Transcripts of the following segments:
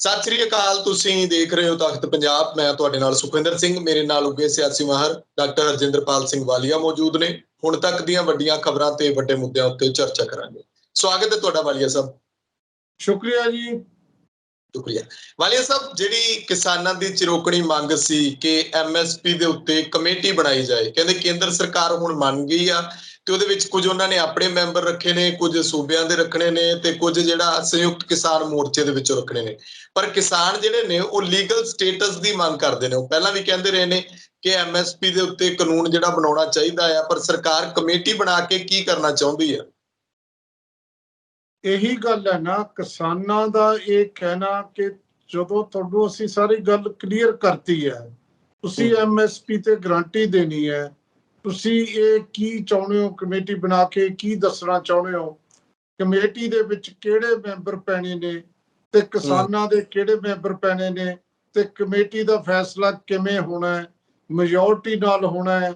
ਸਤਿ ਸ੍ਰੀ ਅਕਾਲ। ਤੁਸੀਂ ਦੇਖ ਰਹੇ ਹੋ ਤਖਤ ਪੰਜਾਬ। ਮੈਂ ਤੁਹਾਡੇ ਨਾਲ ਸੁਖਵਿੰਦਰ ਸਿੰਘ। ਮੇਰੇ ਨਾਲ ਉੱਗੇ ਸਿਆਸੀ ਮਾਹਰ ਡਾਕਟਰ ਹਰਜਿੰਦਰਪਾਲ ਸਿੰਘ ਵਾਲੀਆ ਮੌਜੂਦ ਨੇ। ਹੁਣ ਤੱਕ ਦੀਆਂ ਵੱਡੀਆਂ ਖਬਰਾਂ ਤੇ ਵੱਡੇ ਮੁੱਦਿਆਂ ਉੱਤੇ ਚਰਚਾ ਕਰਾਂਗੇ। ਸਵਾਗਤ ਹੈ ਤੁਹਾਡਾ ਵਾਲੀਆ ਸਾਹਿਬ। ਸ਼ੁਕਰੀਆ ਜੀ। ਸ਼ੁਕਰੀਆ ਵਾਲੀਆ ਸਾਹਿਬ। ਜਿਹੜੀ ਕਿਸਾਨਾਂ ਦੀ ਚਿਰੋਕਣੀ ਮੰਗ ਸੀ ਕਿ MSP ਦੇ ਉੱਤੇ ਕਮੇਟੀ ਬਣਾਈ ਜਾਏ, ਕਹਿੰਦੇ ਕੇਂਦਰ ਸਰਕਾਰ ਹੁਣ ਮੰਨ ਗਈ ਆ ਤੇ ਉਹਦੇ ਵਿੱਚ ਕੁਝ ਉਹਨਾਂ ਨੇ ਆਪਣੇ ਮੈਂਬਰ ਰੱਖੇ ਨੇ, ਕੁਝ ਸੂਬਿਆਂ ਦੇ ਰੱਖਣੇ ਨੇ ਤੇ ਕੁਝ ਜਿਹੜਾ ਸੰਯੁਕਤ ਕਿਸਾਨ ਮੋਰਚੇ ਦੇ ਵਿੱਚੋਂ ਰੱਖਣੇ ਨੇ। ਪਰ ਕਿਸਾਨ ਜਿਹੜੇ ਨੇ ਉਹ ਲੀਗਲ ਸਟੇਟਸ ਦੀ ਮੰਗ ਕਰਦੇ ਨੇ। ਉਹ ਪਹਿਲਾਂ ਵੀ ਕਹਿੰਦੇ ਰਹੇ ਨੇ ਕਿ MSP ਦੇ ਉੱਤੇ ਕਾਨੂੰਨ ਜਿਹੜਾ ਬਣਾਉਣਾ ਚਾਹੀਦਾ ਆ, ਪਰ ਸਰਕਾਰ ਕਮੇਟੀ ਬਣਾ ਕੇ ਕੀ ਕਰਨਾ ਚਾਹੁੰਦੀ ਆ? ਇਹੀ ਗੱਲ ਹੈ ਨਾ, ਕਿਸਾਨਾਂ ਦਾ ਇਹ ਕਹਿਣਾ ਕਿ ਜਦੋਂ ਤੁਹਾਨੂੰ ਅਸੀਂ ਸਾਰੀ ਗੱਲ ਕਲੀਅਰ ਕਰਤੀ ਹੈ, ਤੁਸੀਂ MSP ਤੇ ਗਰੰਟੀ ਦੇਣੀ ਹੈ, ਤੁਸੀਂ ਇਹ ਕੀ ਚਾਹੁੰਦੇ ਹੋ, ਕਮੇਟੀ ਬਣਾ ਕੇ ਕੀ ਦੱਸਣਾ ਚਾਹੁੰਦੇ ਹੋ, ਕਮੇਟੀ ਦੇ ਵਿੱਚ ਕਿਹੜੇ ਮੈਂਬਰ ਪੈਣੇ ਨੇ ਤੇ ਕਿਸਾਨਾਂ ਦੇ ਕਿਹੜੇ ਮੈਂਬਰ ਪੈਣੇ ਨੇ ਤੇ ਕਮੇਟੀ ਦਾ ਫੈਸਲਾ ਕਿਵੇਂ ਹੋਣਾ ਹੈ, ਮੈਜੋਰਟੀ ਨਾਲ ਹੋਣਾ ਹੈ,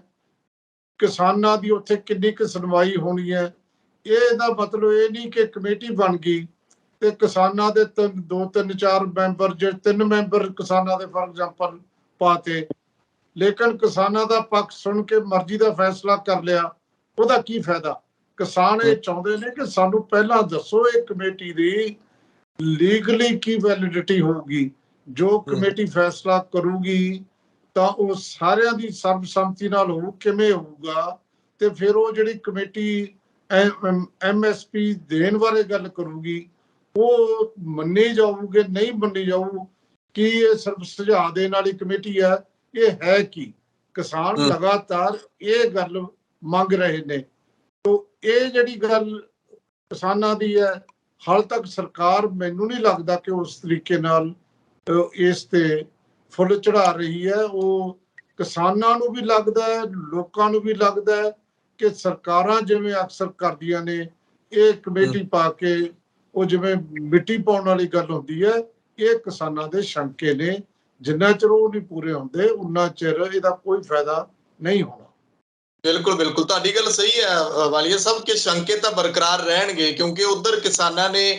ਕਿਸਾਨਾਂ ਦੀ ਉੱਥੇ ਕਿੰਨੀ ਕੁ ਸੁਣਵਾਈ ਹੋਣੀ ਹੈ। ਇਹਦਾ ਮਤਲਬ ਇਹ ਨਹੀਂ ਕਿ ਕਮੇਟੀ ਬਣ ਗਈ ਤੇ ਕਿਸਾਨਾਂ ਦੇ 2-3-4 ਮੈਂਬਰ, ਜੇ 3 ਮੈਂਬਰ ਕਿਸਾਨਾਂ ਦੇ ਫॉर ਐਗਜ਼ਾਮਪਲ ਪਾਤੇ, ਲੇਕਿਨ ਕਿਸਾਨਾਂ ਦਾ ਪੱਖ ਸੁਣ ਕੇ ਮਰਜ਼ੀ ਦਾ ਫੈਸਲਾ ਕਰ ਲਿਆ, ਉਹਦਾ ਕੀ ਫਾਇਦਾ? ਕਿਸਾਨ ਇਹ ਚਾਹੁੰਦੇ ਨੇ ਕਿ ਸਾਨੂੰ ਪਹਿਲਾਂ ਦੱਸੋ ਇਹ ਕਮੇਟੀ ਦੀ ਲੀਗਲੀ ਕੀ ਵੈਲਿਡਿਟੀ ਹੋਊਗੀ। ਜੋ ਕਮੇਟੀ ਫੈਸਲਾ ਕਰੂਗੀ ਤਾਂ ਉਹ ਸਾਰਿਆਂ ਦੀ ਸਰਬਸੰਮਤੀ ਨਾਲ ਹੋਊ, ਕਿਵੇਂ ਹੋਊਗਾ, ਤੇ ਫਿਰ ਉਹ ਜਿਹੜੀ ਕਮੇਟੀ MSP ਦੇਣ ਬਾਰੇ ਗੱਲ ਕਰੂਗੀ ਉਹ ਮੰਨੀ ਜਾਊਗੀ ਨਹੀਂ ਮੰਨੀ ਜਾਊ। ਕੀ ਇਹ ਸਿਰਫ ਸੁਝਾਅ ਦੇਣ ਵਾਲੀ ਕਮੇਟੀ ਹੈ? ਇਹ ਹੈ ਕੀ? ਕਿਸਾਨ ਲਗਾਤਾਰ ਇਹ ਗੱਲ ਮੰਗ ਰਹੇ ਨੇ। ਤੋ ਇਹ ਜਿਹੜੀ ਗੱਲ ਕਿਸਾਨਾਂ ਦੀ ਹੈ, ਹਾਲ ਤੱਕ ਸਰਕਾਰ ਮੈਨੂੰ ਨਹੀਂ ਲੱਗਦਾ ਕਿ ਉਸ ਤਰੀਕੇ ਨਾਲ ਇਸ ਤੇ ਫੁੱਲ ਚੜਾ ਰਹੀ ਹੈ। ਉਹ ਕਿਸਾਨਾਂ ਨੂੰ ਵੀ ਲੱਗਦਾ ਹੈ, ਲੋਕਾਂ ਨੂੰ ਵੀ ਲੱਗਦਾ ਹੈ ਕਿ ਸਰਕਾਰਾਂ ਜਿਵੇਂ ਅਕਸਰ ਕਰਦੀਆਂ ਨੇ, ਇਹ ਕਮੇਟੀ ਪਾ ਕੇ ਉਹ ਜਿਵੇਂ ਮਿੱਟੀ ਪਾਉਣ ਵਾਲੀ ਗੱਲ ਹੁੰਦੀ ਹੈ। ਇਹ ਕਿਸਾਨਾਂ ਦੇ ਸ਼ੰਕੇ ਨੇ, ਜਿੰਨਾ ਚਿਰ ਉਹ ਨਹੀਂ ਪੂਰੇ ਹੁੰਦੇ ਉਨਾ ਚਿਰ ਇਹਦਾ ਕੋਈ ਫਾਇਦਾ ਨਹੀਂ ਹੋਣਾ। ਬਿਲਕੁਲ ਬਿਲਕੁਲ, ਤੁਹਾਡੀ ਗੱਲ ਸਹੀ ਹੈ ਵਾਲੀਆ ਸਾਹਿਬ ਕਿ ਸ਼ੰਕੇ ਤਾਂ ਬਰਕਰਾਰ ਰਹਿਣਗੇ, ਕਿਉਂਕਿ ਉਧਰ ਕਿਸਾਨਾਂ ਨੇ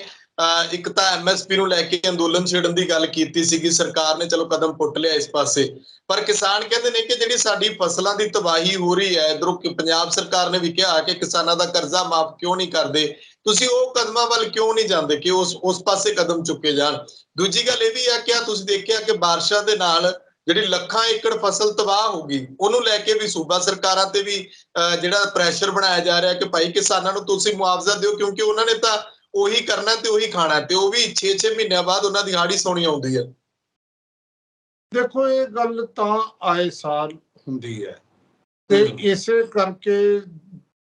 ਇੱਕ ਤਾਂ MSP ਨੂੰ ਲੈ ਕੇ ਅੰਦੋਲਨ ਛੇੜਨ ਦੀ ਗੱਲ ਕੀਤੀ ਸੀਗੀ। ਸਰਕਾਰ ਨੇ ਚਲੋ ਕਦਮ ਪੁੱਟ ਲਿਆ ਇਸ ਪਾਸੇ, ਪਰ ਕਿਸਾਨ ਕਹਿੰਦੇ ਨੇ ਕਿ ਜਿਹੜੀ ਸਾਡੀ ਫਸਲਾਂ ਦੀ ਤਬਾਹੀ ਹੋ ਰਹੀ ਹੈ, ਇਧਰੋਂ ਪੰਜਾਬ ਸਰਕਾਰ ਨੇ ਵੀ ਕਿਹਾ ਕਿ ਕਿਸਾਨਾਂ ਦਾ ਕਰਜ਼ਾ ਮਾਫ ਕਿਉਂ ਨਹੀਂ ਕਰਦੇ, ਤੁਸੀਂ ਉਹ ਕਦਮਾਂ ਵੱਲ ਕਿਉਂ ਨਹੀਂ ਜਾਂਦੇ ਕਿ ਉਸ ਪਾਸੇ ਕਦਮ ਚੁੱਕੇ ਜਾਣ। ਦੂਜੀ ਗੱਲ ਇਹ ਵੀ ਹੈ ਕਿ ਤੁਸੀਂ ਦੇਖਿਆ ਕਿ ਬਾਰਿਸ਼ਾਂ ਦੇ ਨਾਲ ਜਿਹੜੀ ਲੱਖਾਂ ਏਕੜ ਫਸਲ ਤਬਾਹ ਹੋ ਗਈ, ਉਹਨੂੰ ਲੈ ਕੇ ਵੀ ਸੂਬਾ ਸਰਕਾਰਾਂ ਤੇ ਵੀ ਜਿਹੜਾ ਪ੍ਰੈਸ਼ਰ ਬਣਾਇਆ ਜਾ ਰਿਹਾ ਕਿ ਭਾਈ ਕਿਸਾਨਾਂ ਨੂੰ ਤੁਸੀਂ ਮੁਆਵਜ਼ਾ ਦਿਓ, ਕਿਉਂਕਿ ਉਹਨਾਂ ਨੇ ਤਾਂ ਉਹੀ ਕਰਨਾ ਤੇ ਉਹੀ ਖਾਣਾ, ਤੇ ਉਹ ਵੀ 6-6 ਮਹੀਨਿਆਂ ਬਾਅਦ ਉਹਨਾਂ ਦੀ ਹਾੜੀ ਸੌਣੀ ਆਉਂਦੀ ਹੈ। ਦੇਖੋ, ਇਹ ਗੱਲ ਤਾਂ ਆਏ ਸਾਲ ਹੁੰਦੀ ਹੈ ਤੇ ਇਸੇ ਕਰਕੇ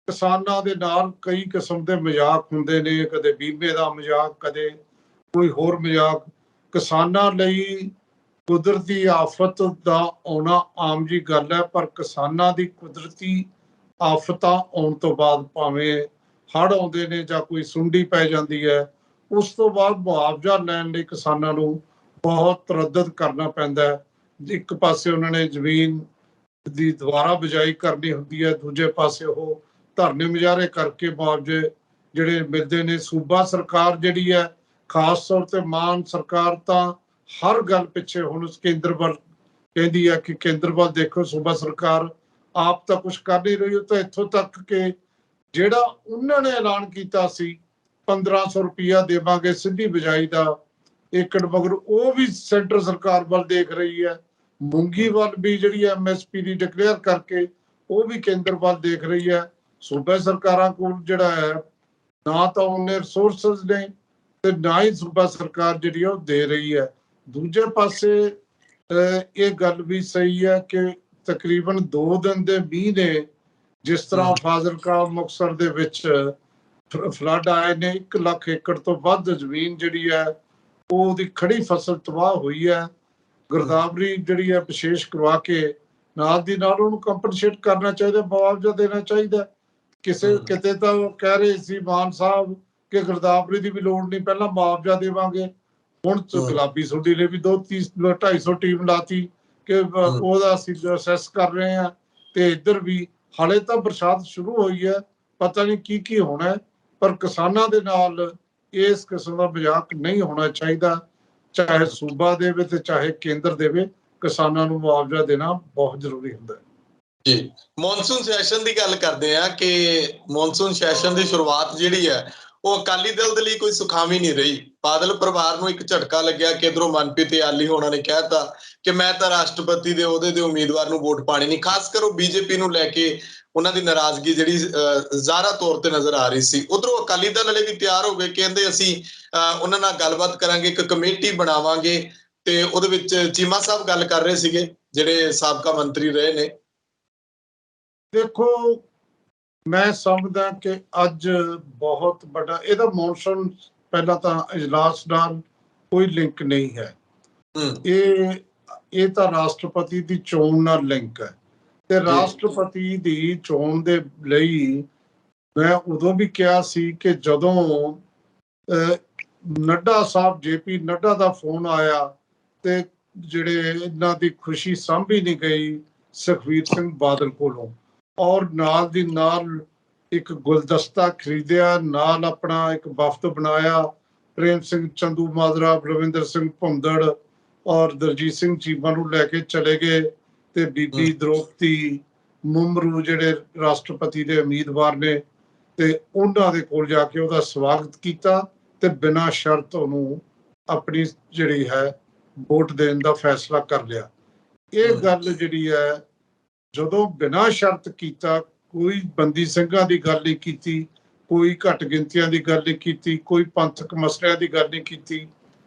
ਕਿਸਾਨਾਂ ਦੇ ਨਾਲ ਕਈ ਕਿਸਮ ਦੇ ਮਜ਼ਾਕ ਹੁੰਦੇ ਨੇ, ਕਦੇ ਬੀਮੇ ਦਾ ਮਜ਼ਾਕ, ਕਦੇ ਕੋਈ ਹੋਰ ਮਜ਼ਾਕ। ਕਿਸਾਨਾਂ ਲਈ ਕੁਦਰਤੀ ਆਫਤ ਦਾ ਆਉਣਾ ਆਮ ਜੀ ਗੱਲ ਹੈ, ਪਰ ਕਿਸਾਨਾਂ ਦੀ ਕੁਦਰਤੀ ਆਫਤਾਂ ਆਉਣ ਤੋਂ ਬਾਅਦ, ਭਾਵੇਂ ਹੜ੍ਹ ਆਉਂਦੇ ਨੇ ਜਾਂ ਕੋਈ ਸੁੰਡੀ ਪੈ ਜਾਂਦੀ ਹੈ, ਉਸ ਤੋਂ ਬਾਅਦ ਮੁਆਵਜ਼ਾ ਲੈਣ ਲਈ ਕਿਸਾਨਾਂ ਨੂੰ ਬਹੁਤ ਤਰੱਦਦ ਕਰਨਾ ਪੈਂਦਾ ਹੈ। ਇੱਕ ਪਾਸੇ ਉਹਨਾਂ ਨੇ ਜ਼ਮੀਨ ਦੀ ਦੁਬਾਰਾ ਬਿਜਾਈ ਕਰਨੀ ਹੁੰਦੀ ਹੈ, ਦੂਜੇ ਪਾਸੇ ਉਹ ਧਰਨੇ ਮੁਜ਼ਾਹਰੇ ਕਰਕੇ ਮੁਆਵਜ਼ੇ ਜਿਹੜੇ ਮਿਲਦੇ ਨੇ। ਸੂਬਾ ਸਰਕਾਰ ਜਿਹੜੀ ਹੈ, ਖਾਸ ਤੌਰ ਤੇ ਮਾਨ ਸਰਕਾਰ, ਤਾਂ ਹਰ ਗੱਲ ਪਿੱਛੇ ਹੁਣ ਕੇਂਦਰ ਵੱਲ ਕਹਿੰਦੀ ਹੈ ਕਿ ਕੇਂਦਰ ਵੱਲ ਦੇਖੋ। ਸੂਬਾ ਸਰਕਾਰ ਆਪ ਤਾਂ ਕੁਛ ਕਰ ਨਹੀਂ ਰਹੀ। ਉਹ ਤਾਂ ਇੱਥੋਂ ਤੱਕ ਕਿ ਜਿਹੜਾ ਉਹਨਾਂ ਨੇ ਐਲਾਨ ਕੀਤਾ ਸੀ 1500 ਰੁਪਇਆ ਦੇਵਾਂਗੇ ਸਿੱਧੀ ਬਿਜਾਈ ਦਾ ਏਕੜ, ਮਗਰ ਉਹ ਵੀ ਸੈਂਟਰ ਸਰਕਾਰ ਵੱਲ ਦੇਖ ਰਹੀ ਹੈ। ਮੂੰਗੀ ਵੱਲ ਵੀ ਜਿਹੜੀ MSP ਦੀ ਡਿਕਲੇਅਰ ਕਰਕੇ ਉਹ ਵੀ ਕੇਂਦਰ ਵੱਲ ਦੇਖ ਰਹੀ ਹੈ। ਸੂਬਾ ਸਰਕਾਰਾਂ ਕੋਲ ਜਿਹੜਾ ਹੈ ਨਾ ਤਾਂ ਉਹਨੇ ਰਿਸੋਰਸਸ ਨੇ ਤੇ ਨਾ ਹੀ ਸੂਬਾ ਸਰਕਾਰ ਜਿਹੜੀ ਉਹ ਦੇ ਰਹੀ ਹੈ। ਦੂਜੇ ਪਾਸੇ ਇਹ ਗੱਲ ਵੀ ਸਹੀ ਹੈ ਕਿ ਤਕਰੀਬਨ 2 ਦਿਨ ਦੇ ਮੀਂਹ ਨੇ, ਜਿਸ ਤਰ੍ਹਾਂ ਫਾਜ਼ਿਲਕਾ ਮੁਕਤਸਰ ਦੇ ਵਿੱਚ ਫਲੱਡ ਆਏ ਨੇ, 1 ਲੱਖ ਏਕੜ ਤੋਂ ਵੱਧ ਜ਼ਮੀਨ ਜਿਹੜੀ ਹੈ ਉਹਦੀ ਖੜੀ ਫਸਲ ਤਬਾਹ ਹੋਈ ਹੈ। ਗਿਰਦਾਵਰੀ ਜਿਹੜੀ ਹੈ ਵਿਸ਼ੇਸ਼ ਕਰਵਾ ਕੇ ਨਾਲ ਦੀ ਨਾਲ ਉਹਨੂੰ ਕੰਪਨਸੇਟ ਕਰਨਾ ਚਾਹੀਦਾ, ਮੁਆਵਜ਼ਾ ਦੇਣਾ ਚਾਹੀਦਾ। ਕਿਤੇ ਤਾਂ ਉਹ ਕਹਿ ਰਹੇ ਸੀ ਮਾਨ ਸਾਹਿਬ ਕਿ ਗਿਰਦਾਵਰੀ ਦੀ ਵੀ ਲੋੜ ਨਹੀਂ, ਪਹਿਲਾਂ ਮੁਆਵਜ਼ਾ ਦੇਵਾਂਗੇ। ਹੁਣ ਗੁਲਾਬੀ ਸੁੰਡੀ ਨੇ ਵੀ 250 ਟੀਮ ਲਾਤੀ ਕਿ ਉਹਦਾ ਅਸੀਂ ਅਸੈਸ ਕਰ ਰਹੇ ਹਾਂ, ਤੇ ਇੱਧਰ ਵੀ ਹਾਲੇ ਤਾਂ ਬਰਸਾਤ ਸ਼ੁਰੂ ਹੋਈ ਹੈ, ਪਤਾ ਨਹੀਂ ਕੀ ਕੀ ਹੋਣਾ। ਪਰ ਕਿਸਾਨਾਂ ਦੇ ਨਾਲ ਇਸ ਕਿਸਮ ਦਾ ਮਜ਼ਾਕ ਨਹੀਂ ਹੋਣਾ ਚਾਹੀਦਾ। ਚਾਹੇ ਸੂਬਾ ਦੇਵੇ ਤੇ ਚਾਹੇ ਕੇਂਦਰ ਦੇਵੇ, ਕਿਸਾਨਾਂ ਨੂੰ ਮੁਆਵਜ਼ਾ ਦੇਣਾ ਬਹੁਤ ਜ਼ਰੂਰੀ ਹੁੰਦਾ ਹੈ। ਜੀ, ਮੌਨਸੂਨ ਸੈਸ਼ਨ ਦੀ ਗੱਲ ਕਰਦੇ ਆ ਕਿ ਮੌਨਸੂਨ ਸੈਸ਼ਨ ਦੀ ਸ਼ੁਰੂਆਤ ਜਿਹੜੀ ਹੈ ਉਹ ਅਕਾਲੀ ਦਲ ਦੇ ਲਈ ਕੋਈ ਸੁਖਾਵੀ ਨਹੀਂ ਰਹੀ। ਬਾਦਲ ਪਰਿਵਾਰ ਨੂੰ ਇੱਕ ਝਟਕਾ ਲੱਗਿਆ ਕਿ ਇੱਧਰੋਂ ਮਨਪ੍ਰੀਤ ਇਆਲੀ ਹੋਣਾ ਨੇ ਕਹਿਤਾ ਕਿ ਮੈਂ ਤਾਂ ਰਾਸ਼ਟਰਪਤੀ ਦੇ ਅਹੁਦੇ ਦੇ ਉਮੀਦਵਾਰ ਨੂੰ ਵੋਟ ਪਾਣੀ ਨਹੀਂ। ਖਾਸ ਕਰ ਉਹ ਬੀਜੇਪੀ ਨੂੰ ਲੈ ਕੇ ਉਹਨਾਂ ਦੀ ਨਾਰਾਜ਼ਗੀ ਜਿਹੜੀ ਜ਼ਾਹਰਾ ਤੌਰ ਤੇ ਨਜ਼ਰ ਆ ਰਹੀ ਸੀ। ਉਧਰੋਂ ਅਕਾਲੀ ਦਲ ਵਾਲੇ ਵੀ ਤਿਆਰ ਹੋ ਗਏ, ਕਹਿੰਦੇ ਅਸੀਂ ਉਹਨਾਂ ਨਾਲ ਗੱਲਬਾਤ ਕਰਾਂਗੇ, ਇੱਕ ਕਮੇਟੀ ਬਣਾਵਾਂਗੇ। ਤੇ ਉਹਦੇ ਵਿੱਚ ਚੀਮਾ ਸਾਹਿਬ ਗੱਲ ਕਰ ਰਹੇ ਸੀਗੇ ਜਿਹੜੇ ਸਾਬਕਾ ਮੰਤਰੀ ਰਹੇ ਨੇ। ਦੇਖੋ, ਮੈਂ ਸਮਝਦਾ ਕਿ ਅੱਜ ਬਹੁਤ ਵੱਡਾ ਇਹਦਾ ਮੌਨਸੂਨ ਪਹਿਲਾਂ ਤਾਂ ਇਜਲਾਸ ਨਾਲ ਕੋਈ ਲਿੰਕ ਨਹੀਂ ਹੈ। ਇਹ ਤਾਂ ਰਾਸ਼ਟਰਪਤੀ ਦੀ ਚੋਣ ਨਾਲ ਲਿੰਕ ਹੈ ਤੇ ਰਾਸ਼ਟਰਪਤੀ ਦੀ ਚੋਣ ਦੇ ਲਈ ਮੈਂ ਉਦੋਂ ਵੀ ਕਿਹਾ ਸੀ ਕਿ ਜਦੋਂ ਨੱਡਾ ਸਾਹਿਬ JP ਨੱਡਾ ਦਾ ਫੋਨ ਆਇਆ ਤੇ ਜਿਹੜੇ ਇਹਨਾਂ ਦੀ ਖੁਸ਼ੀ ਸਾਂਭੀ ਨਹੀਂ ਗਈ ਸੁਖਬੀਰ ਸਿੰਘ ਬਾਦਲ ਕੋਲੋਂ, ਔਰ ਨਾਲ ਦੀ ਨਾਲ ਇੱਕ ਗੁਲਦਸਤਾ ਖਰੀਦਿਆ, ਨਾਲ ਆਪਣਾ ਇੱਕ ਵਫਦ ਬਣਾਇਆ, ਪ੍ਰੇਮ ਸਿੰਘ ਚੰਦੂਮਾਜਰਾ, ਬਲਵਿੰਦਰ ਸਿੰਘ ਭੁੰਦੜ ਔਰ ਦਲਜੀਤ ਸਿੰਘ ਚੀਮਾ ਨੂੰ ਲੈ ਕੇ ਚਲੇ ਗਏ ਤੇ ਬੀਬੀ ਦ੍ਰੋਪਦੀ ਮੁਰਮੂ ਜਿਹੜੇ ਰਾਸ਼ਟਰਪਤੀ ਦੇ ਉਮੀਦਵਾਰ ਨੇ ਤੇ ਉਹਨਾਂ ਦੇ ਕੋਲ ਜਾ ਕੇ ਉਹਦਾ ਸਵਾਗਤ ਕੀਤਾ ਤੇ ਬਿਨਾਂ ਸ਼ਰਤ ਉਹਨੂੰ ਆਪਣੀ ਜਿਹੜੀ ਹੈ ਵੋਟ ਦੇਣ ਦਾ ਫੈਸਲਾ ਕਰ ਲਿਆ। ਇਹ ਗੱਲ ਜਿਹੜੀ ਹੈ ਜਦੋਂ ਬਿਨਾਂ ਸ਼ਰਤ ਕੀਤਾ, ਕੋਈ ਬੰਦੀ ਸਿੰਘਾਂ ਦੀ ਗੱਲ ਨਹੀਂ ਕੀਤੀ, ਕੋਈ ਘੱਟ ਗਿਣਤੀਆਂ ਦੀ ਗੱਲ ਨਹੀਂ ਕੀਤੀ, ਕੋਈ ਪੰਥਕ ਮਸਲਿਆਂ ਦੀ ਗੱਲ ਨਹੀਂ ਕੀਤੀ,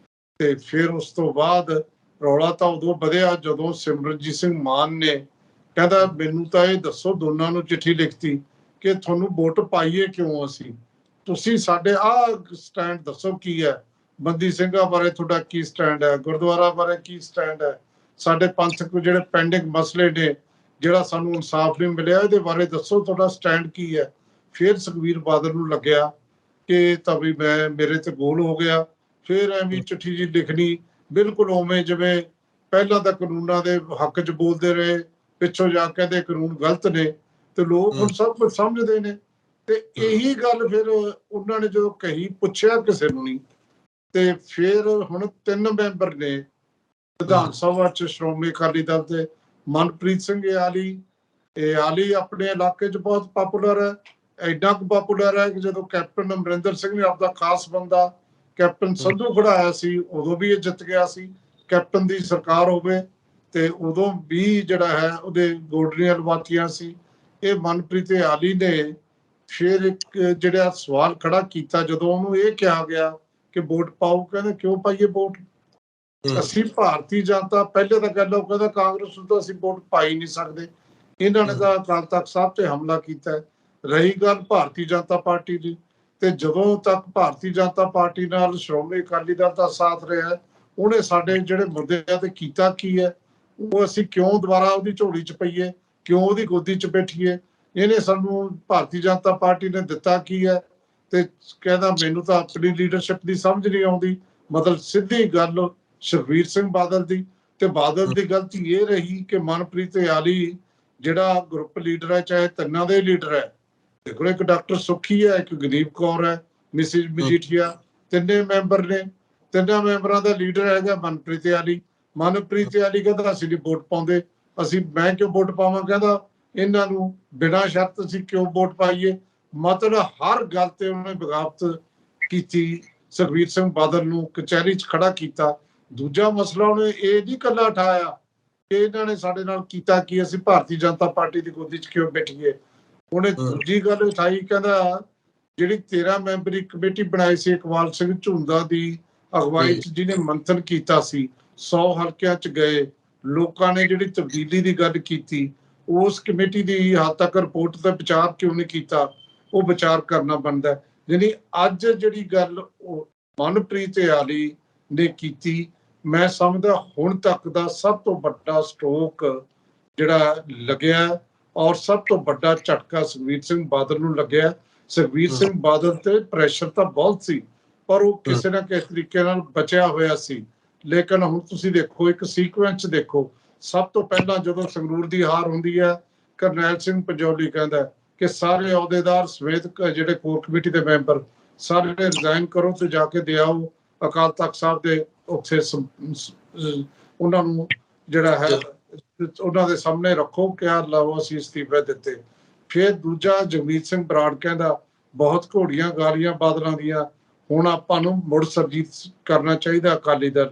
ਤੇ ਫਿਰ ਉਸ ਤੋਂ ਬਾਅਦ ਰੌਲਾ ਤਾਂ ਉਦੋਂ ਵਧਿਆ ਜਦੋਂ ਸਿਮਰਨਜੀਤ ਸਿੰਘ ਮਾਨ ਨੇ ਕਹਿੰਦਾ ਮੈਨੂੰ ਤਾਂ ਇਹ ਦੱਸੋ, ਦੋਨਾਂ ਨੂੰ ਚਿੱਠੀ ਲਿਖਤੀ ਕਿ ਤੁਹਾਨੂੰ ਵੋਟ ਪਾਈਏ ਕਿਉਂ ਅਸੀਂ, ਤੁਸੀਂ ਸਾਡੇ ਆਹ ਸਟੈਂਡ ਦੱਸੋ ਕੀ ਹੈ, ਬੰਦੀ ਸਿੰਘਾਂ ਬਾਰੇ ਤੁਹਾਡਾ ਕੀ ਸਟੈਂਡ ਹੈ, ਗੁਰਦੁਆਰਾ ਬਾਰੇ ਕੀ ਸਟੈਂਡ ਹੈ, ਸਾਡੇ ਪੰਥਕ ਜਿਹੜੇ ਪੈਂਡਿੰਗ ਮਸਲੇ ਨੇ ਜਿਹੜਾ ਸਾਨੂੰ ਇਨਸਾਫ ਨਹੀਂ ਮਿਲਿਆ ਇਹਦੇ ਬਾਰੇ ਦੱਸੋ, ਤੁਹਾਡਾ ਸਟੈਂਡ ਕੀ ਹੈ। ਫਿਰ ਸੁਖਬੀਰ ਬਾਦਲ ਨੂੰ ਲੱਗਿਆ ਕਿ ਤਾਂ ਵੀ ਮੇਰੇ ਤੇ ਗੋਲ ਹੋ ਗਿਆ। ਫਿਰ ਐਵੇਂ ਚਿੱਠੀ ਜੀ ਲਿਖਣੀ ਬਿਲਕੁਲ ਉਵੇਂ ਜਿਵੇਂ ਪਹਿਲਾਂ ਤਾਂ ਕਾਨੂੰਨਾਂ ਦੇ ਹੱਕ 'ਚ ਬੋਲਦੇ ਰਹੇ, ਪਿੱਛੋਂ ਜਾ ਕੇ ਕਹਿੰਦੇ ਕਾਨੂੰਨ ਗਲਤ ਨੇ ਤੇ ਲੋਕ ਹੁਣ ਸਭ ਕੁਝ ਸਮਝਦੇ ਨੇ। ਤੇ ਇਹੀ ਗੱਲ ਫਿਰ ਉਹਨਾਂ ਨੇ ਜਦੋਂ ਕਹੀ, ਪੁੱਛਿਆ ਕਿਸੇ ਨੂੰ ਨਹੀਂ, ਤੇ ਫਿਰ ਹੁਣ 3 ਮੈਂਬਰ ਨੇ ਵਿਧਾਨ ਸਭਾ 'ਚ ਸ਼੍ਰੋਮਣੀ ਅਕਾਲੀ ਦਲ ਦੇ। ਮਨਪ੍ਰੀਤ ਸਿੰਘ ਇਆਲੀ ਆਪਣੇ ਇਲਾਕੇ 'ਚ ਬਹੁਤ ਪਾਪੂਲਰ ਹੈ, ਐਡਾ ਕੁ ਪਾਪੂਲਰ ਹੈ ਕਿ ਜਦੋਂ ਕੈਪਟਨ ਅਮਰਿੰਦਰ ਸਿੰਘ ਨੇ ਆਪਦਾ ਖਾਸ ਬੰਦਾ ਕੈਪਟਨ ਸੰਧੂ ਖੜਾਇਆ ਸੀ ਉਦੋਂ ਵੀ ਇਹ ਜਿੱਤ ਗਿਆ ਸੀ। ਕੈਪਟਨ ਦੀ ਸਰਕਾਰ ਹੋਵੇ ਤੇ ਉਦੋਂ ਵੀ ਜਿਹੜਾ ਹੈ ਉਹਦੇ ਗੋਡਰੀਆਂ ਲਵਾਤੀਆਂ ਸੀ। ਇਹ ਮਨਪ੍ਰੀਤ ਇਆਲੀ ਨੇ ਫਿਰ ਇੱਕ ਜਿਹੜਾ ਸਵਾਲ ਖੜਾ ਕੀਤਾ ਜਦੋਂ ਉਹਨੂੰ ਇਹ ਕਿਹਾ ਗਿਆ ਕਿ ਵੋਟ ਪਾਓ, ਕਹਿੰਦੇ ਕਿਉਂ ਪਾਈਏ ਵੋਟ, ਅਸੀਂ ਭਾਰਤੀ ਜਨਤਾ, ਪਹਿਲੇ ਤਾਂ ਗੱਲ ਉਹ ਕਹਿੰਦਾ ਕਾਂਗਰਸ ਨੂੰ ਤਾਂ ਅਸੀਂ ਵੋਟ ਪਾਈ ਨਹੀਂ ਸਕਦੇ, ਇਹਨਾਂ ਨੇ ਤਾਂ ਅਕਾਲ ਤਖਤ ਸਾਹਿਬ ਤੇ ਹਮਲਾ ਕੀਤਾ। ਰਹੀ ਗੱਲ ਭਾਰਤੀ ਜਨਤਾ ਪਾਰਟੀ ਦੀ, ਤੇ ਜਦੋਂ ਤੱਕ ਭਾਰਤੀ ਜਨਤਾ ਪਾਰਟੀ ਨਾਲ ਸ਼੍ਰੋਮਣੀ ਅਕਾਲੀ ਦਲ ਦਾ ਸਾਥ ਰਿਹਾ, ਉਹਨੇ ਸਾਡੇ ਜਿਹੜੇ ਮੁੱਦਿਆਂ ਤੇ ਕੀਤਾ ਕੀ ਹੈ, ਉਹ ਅਸੀਂ ਕਿਉਂ ਦੁਬਾਰਾ ਉਹਦੀ ਝੋਲੀ 'ਚ ਪਈਏ, ਕਿਉਂ ਉਹਦੀ ਗੋਦੀ 'ਚ ਬੈਠੀਏ, ਇਹਨੇ ਸਾਨੂੰ ਭਾਰਤੀ ਜਨਤਾ ਪਾਰਟੀ ਨੇ ਦਿੱਤਾ ਕੀ ਹੈ। ਤੇ ਕਹਿੰਦਾ ਮੈਨੂੰ ਤਾਂ ਆਪਣੀ ਲੀਡਰਸ਼ਿਪ ਦੀ ਸਮਝ ਨਹੀਂ ਆਉਂਦੀ। ਮਤਲਬ ਸਿੱਧੀ ਗੱਲ ਸੁਖਬੀਰ ਸਿੰਘ ਬਾਦਲ ਦੀ, ਤੇ ਬਾਦਲ ਦੀ ਗਲਤੀ ਇਹ ਰਹੀ ਕਿ ਮਨਪ੍ਰੀਤ ਇਆਲੀ ਜਿਹੜਾ ਗਰੁੱਪ ਲੀਡਰ ਹੈ, ਚਾਹੇ ਤਿੰਨਾਂ ਦੇ ਲੀਡਰ ਹੈ, ਦੇਖੋ ਇੱਕ ਡਾਕਟਰ ਸੁੱਖੀ ਹੈ, ਇੱਕ ਗਰੀਬ ਕੌਰ ਹੈ, ਮਿਸਿਸ ਮਜੀਠੀਆ, ਤਿੰਨੇ ਮੈਂਬਰ ਨੇ, ਤਿੰਨਾਂ ਮੈਂਬਰਾਂ ਦਾ ਲੀਡਰ ਹੈਗਾ ਮਨਪ੍ਰੀਤ ਇਆਲੀ। ਮਨਪ੍ਰੀਤ ਇਆਲੀ ਕਹਿੰਦਾ ਅਸੀਂ ਨਹੀਂ ਵੋਟ ਪਾਉਂਦੇ, ਮੈਂ ਕਿਉਂ ਵੋਟ ਪਾਵਾਂ, ਕਹਿੰਦਾ ਇਹਨਾਂ ਨੂੰ ਬਿਨਾਂ ਸ਼ਰਤ ਅਸੀਂ ਕਿਉਂ ਵੋਟ ਪਾਈਏ। ਮਤਲਬ ਹਰ ਗੱਲ ਤੇ ਉਹਨੇ ਬਗਾਵਤ ਕੀਤੀ, ਸੁਖਬੀਰ ਸਿੰਘ ਬਾਦਲ ਨੂੰ ਕਚਹਿਰੀ 'ਚ ਖੜਾ ਕੀਤਾ। ਦੂਜਾ ਮਸਲਾ ਉਹਨੇ ਇਹ ਨਹੀਂ ਇਕੱਲਾ ਉਠਾਇਆ ਕਿ ਇਹਨਾਂ ਨੇ ਸਾਡੇ ਨਾਲ ਕੀਤਾ ਕੀ, ਅਸੀਂ ਭਾਰਤੀ ਜਨਤਾ ਪਾਰਟੀ ਦੀ ਗੋਦੀ 'ਚ ਕਿਉਂ ਬੈਠੀਏ। ਉਹਨੇ ਦੂਜੀ ਗੱਲ ਉਠਾਈ, ਕਹਿੰਦਾ ਜਿਹੜੀ 13 ਮੈਂਬਰੀ ਕਮੇਟੀ ਬਣਾਈ ਸੀ ਇਕਬਾਲ ਸਿੰਘ ਝੁੰਦਾ ਦੀ ਅਗਵਾਈ 'ਚ, ਜਿਹਨੇ ਮੰਥਨ ਕੀਤਾ ਸੀ, 100 ਹਲਕਿਆਂ 'ਚ ਗਏ, ਲੋਕਾਂ ਨੇ ਜਿਹੜੀ ਤਬਦੀਲੀ ਦੀ ਗੱਲ ਕੀਤੀ, ਉਸ ਕਮੇਟੀ ਦੀ ਹੱਦ ਤੱਕ ਰਿਪੋਰਟ ਤੇ ਵਿਚਾਰ ਕਿਉਂ ਨਹੀਂ ਕੀਤਾ, ਉਹ ਵਿਚਾਰ ਕਰਨਾ ਬਣਦਾ। ਯਾਨੀ ਅੱਜ ਜਿਹੜੀ ਗੱਲ ਮਨਪ੍ਰੀਤ ਇਆਲੀ ਨੇ ਕੀਤੀ, ਮੈਂ ਸਮਝਦਾ ਹੁਣ ਤੱਕ ਦਾ ਸਭ ਤੋਂ ਵੱਡਾ ਸਟ੍ਰੋਕ ਜਿਹੜਾ ਲੱਗਿਆ, ਔਰ ਸਭ ਤੋਂ ਵੱਡਾ ਝਟਕਾ ਸੁਖਬੀਰ ਸਿੰਘ ਬਾਦਲ ਨੂੰ ਲੱਗਿਆ। ਸੁਖਬੀਰ ਸਿੰਘ ਬਾਦਲ ਤੇ ਪ੍ਰੈਸ਼ਰ ਤਾਂ ਬਹੁਤ ਸੀ, ਪਰ ਉਹ ਕਿਸੇ ਨਾ ਕਿਸੇ ਤਰੀਕੇ ਨਾਲ ਬਚਿਆ ਹੋਇਆ ਸੀ। ਲੇਕਿਨ ਹੁਣ ਤੁਸੀਂ ਦੇਖੋ, ਇੱਕ ਸੀਕੁਐਂਸ ਦੇਖੋ, ਸਭ ਤੋਂ ਪਹਿਲਾਂ ਜਦੋਂ ਸੰਗਰੂਰ ਦੀ ਹਾਰ ਹੁੰਦੀ ਹੈ, ਕਰਨੈਲ ਸਿੰਘ ਪੰਜੌਲੀ ਕਹਿੰਦਾ ਕਿ ਸਾਰੇ ਅਹੁਦੇਦਾਰ ਸਮੇਤ ਜਿਹੜੇ ਕੋਰ ਕਮੇਟੀ ਦੇ ਮੈਂਬਰ ਸਾਰੇ ਰਿਜ਼ਾਈਨ ਕਰੋ ਤੇ ਜਾ ਕੇ ਦਿਆਓ ਅਕਾਲ ਤਖਤ ਸਾਹਿਬ ਦੇ ਉੱਥੇ ਉਹਨਾਂ ਨੂੰ ਜਿਹੜਾ ਹੈ ਉਹਨਾਂ ਦੇ ਸਾਹਮਣੇ ਰੱਖੋ ਕਿ ਆਹ ਲਓ ਅਸੀਂ ਅਸਤੀਫੇ ਦਿੱਤੇ। ਫਿਰ ਦੂਜਾ ਜਗਮੀਤ ਸਿੰਘ ਬਰਾੜ ਕਹਿੰਦਾ ਬਹੁਤ ਘੋੜੀਆਂ ਗਾਲੀਆਂ ਬਾਦਲਾਂ ਦੀਆਂ, ਹੁਣ ਆਪਾਂ ਨੂੰ ਮੁੜ ਸਰਜੀਤ ਕਰਨਾ ਚਾਹੀਦਾ ਅਕਾਲੀ ਦਲ।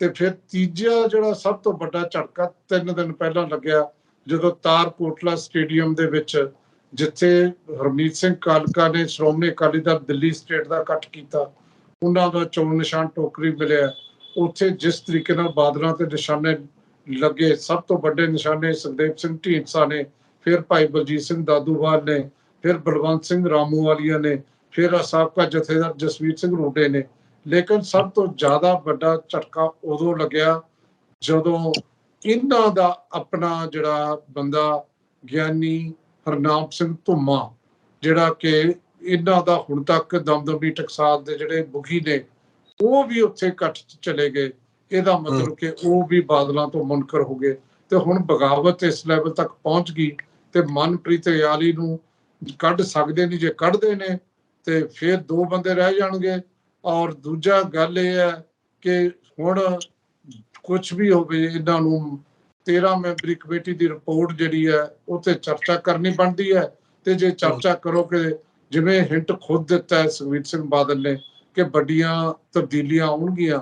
ਤੇ ਫਿਰ ਤੀਜਾ ਜਿਹੜਾ ਸਭ ਤੋਂ ਵੱਡਾ ਝਟਕਾ 3 ਦਿਨ ਪਹਿਲਾਂ ਲੱਗਿਆ ਜਦੋਂ ਤਾਰ ਕੋਟਲਾ ਸਟੇਡੀਅਮ ਦੇ ਵਿੱਚ, ਜਿੱਥੇ ਹਰਮੀਤ ਸਿੰਘ ਕਾਲਕਾ ਨੇ ਸ਼੍ਰੋਮਣੀ ਅਕਾਲੀ ਦਲ ਦਿੱਲੀ ਸਟੇਟ ਦਾ ਇਕੱਠ ਕੀਤਾ, ਉਹਨਾਂ ਦਾ ਚੋਣ ਨਿਸ਼ਾਨ ਟੋਕਰੀ ਮਿਲਿਆ। ਉੱਥੇ ਜਿਸ ਤਰੀਕੇ ਨਾਲ ਬਾਦਲਾਂ ਤੇ ਨਿਸ਼ਾਨੇ ਲੱਗੇ, ਸਭ ਤੋਂ ਵੱਡੇ ਨਿਸ਼ਾਨੇ ਸੁਖਦੇਵ ਸਿੰਘ ਢੀਂਡਸਾ ਨੇ, ਫਿਰ ਭਾਈ ਬਲਜੀਤ ਸਿੰਘ ਦਾਦੂਵਾਲ ਨੇ, ਫਿਰ ਬਲਵੰਤ ਸਿੰਘ ਰਾਮੂਵਾਲੀਆ ਨੇ, ਫਿਰ ਸਾਬਕਾ ਜਥੇਦਾਰ ਜਸਵੀਰ ਸਿੰਘ ਰੋਡੇ ਨੇ। ਲੇਕਿਨ ਸਭ ਤੋਂ ਜ਼ਿਆਦਾ ਵੱਡਾ ਝਟਕਾ ਉਦੋਂ ਲੱਗਿਆ ਜਦੋਂ ਇਹਨਾਂ ਦਾ ਆਪਣਾ ਜਿਹੜਾ ਬੰਦਾ ਗਿਆਨੀ ਹਰਨਾਮ ਸਿੰਘ ਧੁੰਮਾ, ਜਿਹੜਾ ਕਿ ਇਹਨਾਂ ਦਾ ਹੁਣ ਤੱਕ ਦਮਦਮੀ ਟਕਸਾਲ ਦੇ ਜਿਹੜੇ ਮੁਖੀ ਨੇ, ਉਹ ਵੀ ਉੱਥੇ ਇਕੱਠ ਚ ਚਲੇ ਗਏ। ਇਹਦਾ ਮਤਲਬ ਕਿ ਉਹ ਵੀ ਬਾਦਲਾਂ ਤੋਂ ਮੁਨਕਰ ਹੋ ਗਏ ਤੇ ਹੁਣ ਬਗਾਵਤ ਇਸ ਲੈਵਲ ਤੱਕ ਪਹੁੰਚ ਗਈ ਤੇ ਮਨਪ੍ਰੀਤ ਇਆਲੀ ਨੂੰ ਕੱਢ ਸਕਦੇ ਨਹੀਂ। ਜੇ ਕੱਢਦੇ ਨੇ ਤੇ ਫਿਰ 2 ਬੰਦੇ ਰਹਿ ਜਾਣਗੇ। ਔਰ ਦੂਜਾ ਗੱਲ ਇਹ ਹੈ ਕਿ ਹੁਣ ਕੁਝ ਵੀ ਹੋਵੇ, ਇਹਨਾਂ ਨੂੰ 13 ਮੈਂਬਰੀ ਕਮੇਟੀ ਦੀ ਰਿਪੋਰਟ ਜਿਹੜੀ ਹੈ ਉਹ ਤੇ ਚਰਚਾ ਕਰਨੀ ਬਣਦੀ ਹੈ। ਤੇ ਜੇ ਚਰਚਾ ਕਰੋ ਕਿ ਜਿਵੇਂ ਹਿੰਟ ਖੁਦ ਦਿੱਤਾ ਹੈ ਸੁਖਬੀਰ ਸਿੰਘ ਬਾਦਲ ਨੇ ਕਿ ਵੱਡੀਆਂ ਤਬਦੀਲੀਆਂ ਆਉਣਗੀਆਂ,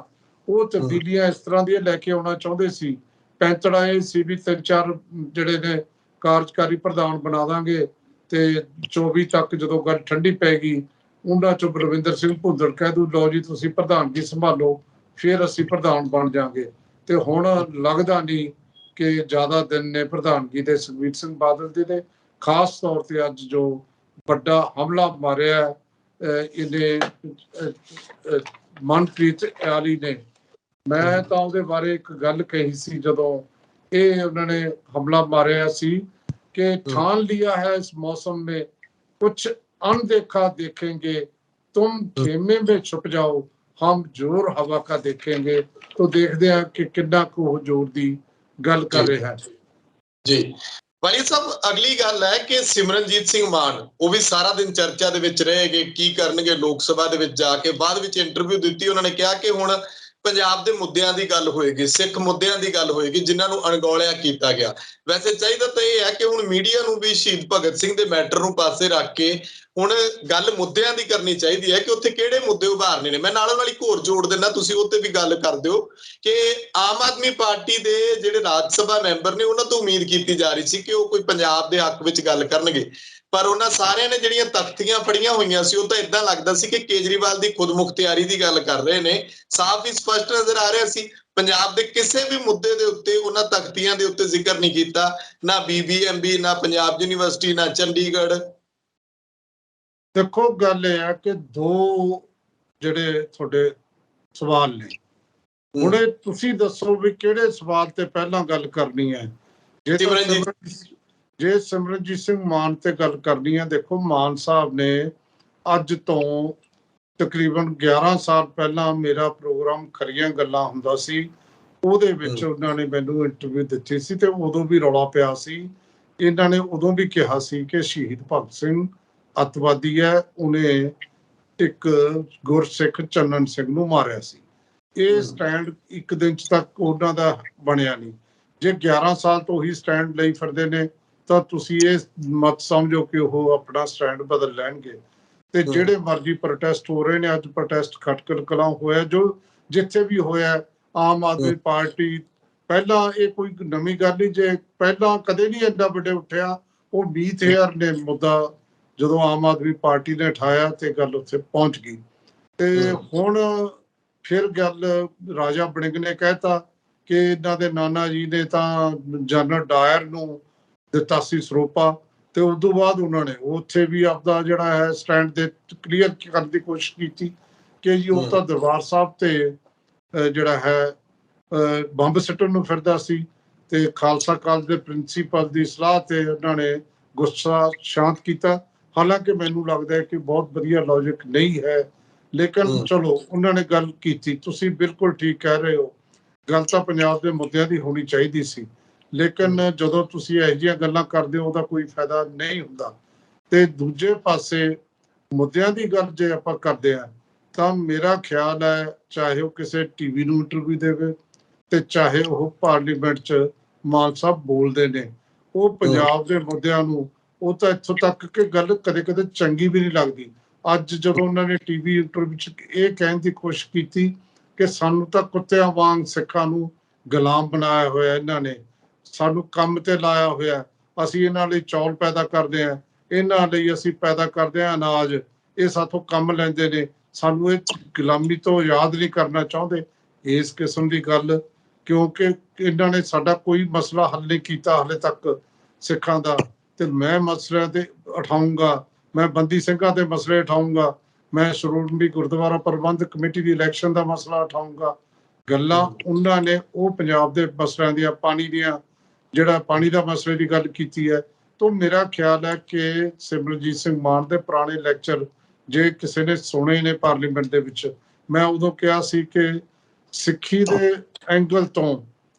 ਉਹ ਤਬਦੀਲੀਆਂ ਇਸ ਤਰ੍ਹਾਂ ਦੀਆਂ ਲੈ ਕੇ ਆਉਣਾ ਚਾਹੁੰਦੇ ਸੀ। ਪੈਂਤੜਾ ਇਹ ਸੀ ਵੀ 3-4 ਜਿਹੜੇ ਨੇ ਕਾਰਜਕਾਰੀ ਪ੍ਰਧਾਨ ਬਣਾ ਦਾਂਗੇ ਤੇ 24 ਤੱਕ ਜਦੋਂ ਗੱਲ ਠੰਡੀ ਪੈ ਗਈ, ਉਹਨਾਂ ਚੋਂ ਬਲਵਿੰਦਰ ਸਿੰਘ ਭੁੱਲਰ ਕਹਿ ਦੂ ਲਓ ਜੀ ਤੁਸੀਂ ਪ੍ਰਧਾਨਗੀ ਸੰਭਾਲੋ, ਫਿਰ ਅਸੀਂ ਪ੍ਰਧਾਨ ਬਣ ਜਾਾਂਗੇ। ਤੇ ਹੁਣ ਲੱਗਦਾ ਨਹੀਂ ਕਿ ਜ਼ਿਆਦਾ ਦਿਨ ਨੇ ਪ੍ਰਧਾਨਗੀ ਦੇ ਸੁਖਬੀਰ ਸਿੰਘ ਬਾਦਲ ਦੇ ਨੇ। ਖਾਸ ਤੌਰ ਤੇ ਅੱਜ ਜੋ ਵੱਡਾ ਹਮਲਾ ਮਾਰਿਆ ਇਹਨੇ ਮਨਪ੍ਰੀਤ ਇਆਲੀ ਨੇ, ਮੈਂ ਤਾਂ ਉਹਦੇ ਬਾਰੇ ਇੱਕ ਗੱਲ ਕਹੀ ਸੀ ਜਦੋਂ ਇਹ ਉਹਨਾਂ ਨੇ ਹਮਲਾ ਮਾਰਿਆ ਸੀ ਕਿ ਠਾਨ ਲਿਆ ਹੈ ਇਸ ਮੌਸਮ में कुछ अनदेखा देखेंगे, तुम खेमे में छुप जाओ, हम जोर हवा का देखेंगे। तो देखते हैं कि कितना को जोर दी गल कर रहा है जी। ਵਾਲੀ ਸਾਹਿਬ, ਅਗਲੀ ਗੱਲ ਹੈ ਕਿ ਸਿਮਰਨਜੀਤ ਸਿੰਘ ਮਾਨ ਉਹ ਵੀ ਸਾਰਾ ਦਿਨ ਚਰਚਾ ਦੇ ਵਿੱਚ ਰਹੇਗੇ, ਕੀ ਕਰਨਗੇ ਲੋਕ ਸਭਾ ਦੇ ਵਿੱਚ ਜਾ ਕੇ। ਬਾਅਦ ਵਿੱਚ ਇੰਟਰਵਿਊ ਦਿੱਤੀ, ਉਹਨਾਂ ਨੇ ਕਿਹਾ ਕਿ ਹੁਣ ਪੰਜਾਬ ਦੇ ਮੁੱਦਿਆਂ ਦੀ ਗੱਲ ਹੋਏਗੀ, ਸਿੱਖ ਮੁੱਦਿਆਂ ਦੀ ਗੱਲ ਹੋਏਗੀ ਜਿਨ੍ਹਾਂ ਨੂੰ ਅਣਗੌਲਿਆ ਕੀਤਾ ਗਿਆ। ਵੈਸੇ ਚਾਹੀਦਾ ਤਾਂ ਇਹ ਹੈ ਕਿ ਹੁਣ ਮੀਡੀਆ ਨੂੰ ਵੀ ਸ਼ਹੀਦ ਭਗਤ ਸਿੰਘ ਦੇ ਮੈਟਰ ਨੂੰ ਪਾਸੇ ਰੱਖ ਕੇ ਹੁਣ ਗੱਲ ਮੁੱਦਿਆਂ ਦੀ ਕਰਨੀ ਚਾਹੀਦੀ ਹੈ ਕਿ ਉੱਥੇ ਕਿਹੜੇ ਮੁੱਦੇ ਉਭਾਰਨੇ ਨੇ। ਮੈਂ ਨਾਲ ਵਾਲੀ ਘੋਰ ਜੋੜ ਦਿੰਦਾ, ਤੁਸੀਂ ਉਹ ਤੇ ਵੀ ਗੱਲ ਕਰ ਦਿਓ ਕਿ ਆਮ ਆਦਮੀ ਪਾਰਟੀ ਦੇ ਜਿਹੜੇ ਰਾਜ ਸਭਾ ਮੈਂਬਰ ਨੇ ਉਹਨਾਂ ਤੋਂ ਉਮੀਦ ਕੀਤੀ ਜਾ ਰਹੀ ਸੀ ਕਿ ਉਹ ਕੋਈ ਪੰਜਾਬ ਦੇ ਹੱਕ ਵਿੱਚ ਗੱਲ ਕਰਨਗੇ, ਪਰ ਉਹਨਾਂ ਸਾਰਿਆਂ ਨੇ ਜਿਹੜੀਆਂ ਤਖਤੀਆਂ ਫੜੀਆਂ ਹੋਈਆਂ ਸੀ ਉਹ ਤਾਂ ਇਦਾਂ ਲੱਗਦਾ ਸੀ ਕਿ ਕੇਜਰੀਵਾਲ ਦੀ ਖੁਦ ਮੁਖਤਿਆਰੀ ਦੀ ਗੱਲ ਕਰ ਰਹੇ ਨੇ। ਸਾਫ਼ ਹੀ ਸਪਸ਼ਟ ਨਜ਼ਰ ਆ ਰਿਹਾ ਸੀ ਪੰਜਾਬ ਦੇ ਕਿਸੇ ਵੀ ਮੁੱਦੇ ਦੇ ਉੱਤੇ ਉਹਨਾਂ ਤਖਤੀਆਂ ਦੇ ਉੱਤੇ ਜ਼ਿਕਰ ਨਹੀਂ ਕੀਤਾ, ਨਾ BBMB, ਨਾ ਪੰਜਾਬ ਯੂਨੀਵਰਸਿਟੀ, ਨਾ ਚੰਡੀਗੜ੍ਹ। ਦੇਖੋ ਗੱਲ ਇਹ ਹੈ ਕਿ 2 ਜਿਹੜੇ ਤੁਹਾਡੇ ਸਵਾਲ ਨੇ, ਹੁਣ ਤੁਸੀਂ ਦੱਸੋ ਵੀ ਕਿਹੜੇ ਸਵਾਲ ਤੇ ਪਹਿਲਾਂ ਗੱਲ ਕਰਨੀ ਹੈ। ਜੇ ਸਿਮਰਨਜੀਤ ਸਿੰਘ ਮਾਨ ਤੇ ਗੱਲ ਕਰਨੀ ਹੈ, ਦੇਖੋ ਮਾਨ ਸਾਹਿਬ ਨੇ ਅੱਜ ਤੋਂ ਤਕਰੀਬਨ 11 ਸਾਲ ਪਹਿਲਾਂ ਮੇਰਾ ਪ੍ਰੋਗਰਾਮ ਖਰੀਆਂ ਗੱਲਾਂ ਹੁੰਦਾ ਸੀ, ਉਹਦੇ ਵਿੱਚ ਉਹਨਾਂ ਨੇ ਮੈਨੂੰ ਇੰਟਰਵਿਊ ਦਿੱਤੀ ਸੀ ਤੇ ਉਦੋਂ ਵੀ ਰੌਲਾ ਪਿਆ ਸੀ। ਇਹਨਾਂ ਨੇ ਉਦੋਂ ਵੀ ਕਿਹਾ ਸੀ ਕਿ ਸ਼ਹੀਦ ਭਗਤ ਸਿੰਘ ਅੱਤਵਾਦੀ ਹੈ, ਉਹਨੇ ਇੱਕ ਗੁਰਸਿੱਖ ਚੰਨਨ ਸਿੰਘ ਨੂੰ ਮਾਰਿਆ ਸੀ। ਇਹ ਸਟੈਂਡ ਇੱਕ ਦਿਨ ਤੱਕ ਉਹਨਾਂ ਦਾ ਬਣਿਆ ਨਹੀਂ। ਜੇ 11 ਸਾਲ ਤੋਂ ਹੀ ਸਟੈਂਡ ਲਈ ਫਿਰਦੇ ਨੇ ਤਾਂ ਤੁਸੀਂ ਇਹ ਮਤ ਸਮਝੋ ਕਿ ਉਹ ਆਪਣਾ ਸਟੈਂਡ ਬਦਲ ਲੈਣਗੇ। ਤੇ ਜਿਹੜੇ ਮਰਜ਼ੀ ਪ੍ਰੋਟੈਸਟ ਹੋ ਰਹੇ ਨੇ, ਅੱਜ ਪ੍ਰੋਟੈਸਟ ਖਟਕੜ ਕਲਾਂ ਹੋਇਆ, ਜੋ ਜਿੱਥੇ ਵੀ ਹੋਇਆ ਆਮ ਆਦਮੀ ਪਾਰਟੀ, ਪਹਿਲਾਂ ਇਹ ਕੋਈ ਨਵੀਂ ਗੱਲ ਨਹੀਂ, ਜੇ ਪਹਿਲਾਂ ਕਦੇ ਨਹੀਂ ਇੰਨਾ ਵੱਡੇ ਉੱਠਿਆ। ਉਹ 20,000 ਨੇ ਮੁੱਦਾ ਜਦੋਂ ਆਮ ਆਦਮੀ ਪਾਰਟੀ ਨੇ ਉਠਾਇਆ ਤੇ ਗੱਲ ਉੱਥੇ ਪਹੁੰਚ ਗਈ। ਤੇ ਹੁਣ ਫਿਰ ਗੱਲ ਰਾਜਾ ਵੜਿੰਗ ਨੇ ਕਹਿਤਾ ਕਿ ਇਹਨਾਂ ਦੇ ਨਾਨਾ ਜੀ ਨੇ ਤਾਂ ਜਨਰਲ ਡਾਇਰ ਨੂੰ ਦਿੱਤਾ ਸੀ ਸਰੋਪਾ, ਤੇ ਉਸ ਤੋਂ ਬਾਅਦ ਉਹਨਾਂ ਨੇ ਉੱਥੇ ਵੀ ਆਪਦਾ ਜਿਹੜਾ ਹੈ ਸਟੈਂਡ ਦੇ ਕਲੀਅਰ ਕਰਨ ਦੀ ਕੋਸ਼ਿਸ਼ ਕੀਤੀ ਕਿ ਜੀ ਉਹ ਤਾਂ ਦਰਬਾਰ ਸਾਹਿਬ ਤੇ ਜਿਹੜਾ ਹੈ ਬੰਬ ਸਿੱਟਣ ਨੂੰ ਫਿਰਦਾ ਸੀ ਤੇ ਖਾਲਸਾ ਕਾਲਜ ਦੇ ਪ੍ਰਿੰਸੀਪਲ ਦੀ ਸਲਾਹ ਤੇ ਉਹਨਾਂ ਨੇ ਗੁੱਸਾ ਸ਼ਾਂਤ ਕੀਤਾ। ਹਾਲਾਂਕਿ ਮੈਨੂੰ ਲੱਗਦਾ ਹੈ ਕਿ ਬਹੁਤ ਵਧੀਆ ਲੌਜਿਕ ਨਹੀਂ ਹੈ, ਲੇਕਿਨ ਚਲੋ ਉਹਨਾਂ ਨੇ ਗੱਲ ਕੀਤੀ। ਤੁਸੀਂ ਬਿਲਕੁਲ ਠੀਕ ਕਹਿ ਰਹੇ ਹੋ, ਗੱਲ ਤਾਂ ਪੰਜਾਬ ਦੇ ਮੁੱਦਿਆਂ ਦੀ ਹੋਣੀ ਚਾਹੀਦੀ ਸੀ, ਲੇਕਿਨ ਜਦੋਂ ਤੁਸੀਂ ਇਹੋ ਜਿਹੀਆਂ ਗੱਲਾਂ ਕਰਦੇ ਹੋ ਉਹਦਾ ਕੋਈ ਫਾਇਦਾ ਨਹੀਂ ਹੁੰਦਾ। ਤੇ ਦੂਜੇ ਪਾਸੇ ਮੁੱਦਿਆਂ ਦੀ ਗੱਲ ਜੇ ਆਪਾਂ ਕਰਦੇ ਹਾਂ ਤਾਂ ਮੇਰਾ ਖਿਆਲ ਹੈ ਚਾਹੇ ਉਹ ਕਿਸੇ ਟੀਵੀ ਨੂੰ ਇੰਟਰਵਿਊ ਦੇਵੇ ਤੇ ਚਾਹੇ ਉਹ ਪਾਰਲੀਮੈਂਟ 'ਚ ਮਾਨ ਸਾਹਿਬ ਬੋਲਦੇ ਨੇ, ਉਹ ਪੰਜਾਬ ਦੇ ਮੁੱਦਿਆਂ ਨੂੰ, ਉਹ ਤਾਂ ਇੱਥੋਂ ਤੱਕ ਕਿ ਗੱਲ ਕਦੇ ਕਦੇ ਚੰਗੀ ਵੀ ਨਹੀਂ ਲੱਗਦੀ। ਅੱਜ ਜਦੋਂ ਉਹਨਾਂ ਨੇ ਟੀਵੀ ਇੰਟਰਵਿਊ 'ਚ ਇਹ ਕਹਿਣ ਦੀ ਕੋਸ਼ਿਸ਼ ਕੀਤੀ ਕਿ ਸਾਨੂੰ ਤਾਂ ਕੁੱਤਿਆਂ ਵਾਂਗ ਸਿੱਖਾਂ ਨੂੰ ਗੁਲਾਮ ਬਣਾਇਆ ਹੋਇਆ ਇਹਨਾਂ ਨੇ, ਸਾਨੂੰ ਕੰਮ ਤੇ ਲਾਇਆ ਹੋਇਆ, ਅਸੀਂ ਇਹਨਾਂ ਲਈ ਚੌਲ ਪੈਦਾ ਕਰਦੇ ਹਾਂ, ਇਹਨਾਂ ਲਈ ਅਸੀਂ ਪੈਦਾ ਕਰਦੇ ਹਾਂ ਅਨਾਜ, ਇਹ ਸਾਥੋਂ ਕੰਮ ਲੈਂਦੇ ਨੇ, ਸਾਨੂੰ ਇਹ ਗੁਲਾਮੀ ਤੋਂ ਆਜ਼ਾਦ ਨਹੀਂ ਕਰਨਾ ਚਾਹੁੰਦੇ। ਇਸ ਕਿਸਮ ਦੀ ਗੱਲ, ਕਿਉਂਕਿ ਇਹਨਾਂ ਨੇ ਸਾਡਾ ਕੋਈ ਮਸਲਾ ਹੱਲ ਨਹੀਂ ਕੀਤਾ ਹਾਲੇ ਤੱਕ ਸਿੱਖਾਂ ਦਾ, ਤੇ ਮੈਂ ਮਸਲਿਆਂ ਤੇ ਉਠਾਊਂਗਾ, ਮੈਂ ਬੰਦੀ ਸਿੰਘਾਂ ਦੇ ਮਸਲੇ ਉਠਾਊਂਗਾ, ਮੈਂ ਸ਼੍ਰੋਮਣੀ ਗੁਰਦੁਆਰਾ ਪ੍ਰਬੰਧਕ ਕਮੇਟੀ ਦੀ ਇਲੈਕਸ਼ਨ ਦਾ ਮਸਲਾ ਉਠਾਊਂਗਾ। ਗੱਲਾਂ ਉਹਨਾਂ ਨੇ ਉਹ ਪੰਜਾਬ ਦੇ ਮਸਲਿਆਂ ਦੀਆਂ, ਪਾਣੀ ਦੀਆਂ, ਜਿਹੜਾ ਪਾਣੀ ਦਾ ਮਸਲੇ ਦੀ ਗੱਲ ਕੀਤੀ ਹੈ। ਤਾਂ ਮੇਰਾ ਖਿਆਲ ਹੈ ਕਿ ਸਿਮਰਨਜੀਤ ਸਿੰਘ ਮਾਨ ਦੇ ਪੁਰਾਣੇ ਲੈਕਚਰ ਜੇ ਕਿਸੇ ਨੇ ਸੁਣੇ ਨੇ ਪਾਰਲੀਮੈਂਟ ਦੇ ਵਿੱਚ, ਮੈਂ ਉਦੋਂ ਕਿਹਾ ਸੀ ਕਿ ਸਿੱਖੀ ਦੇ ਐਂਗਲ ਤੋਂ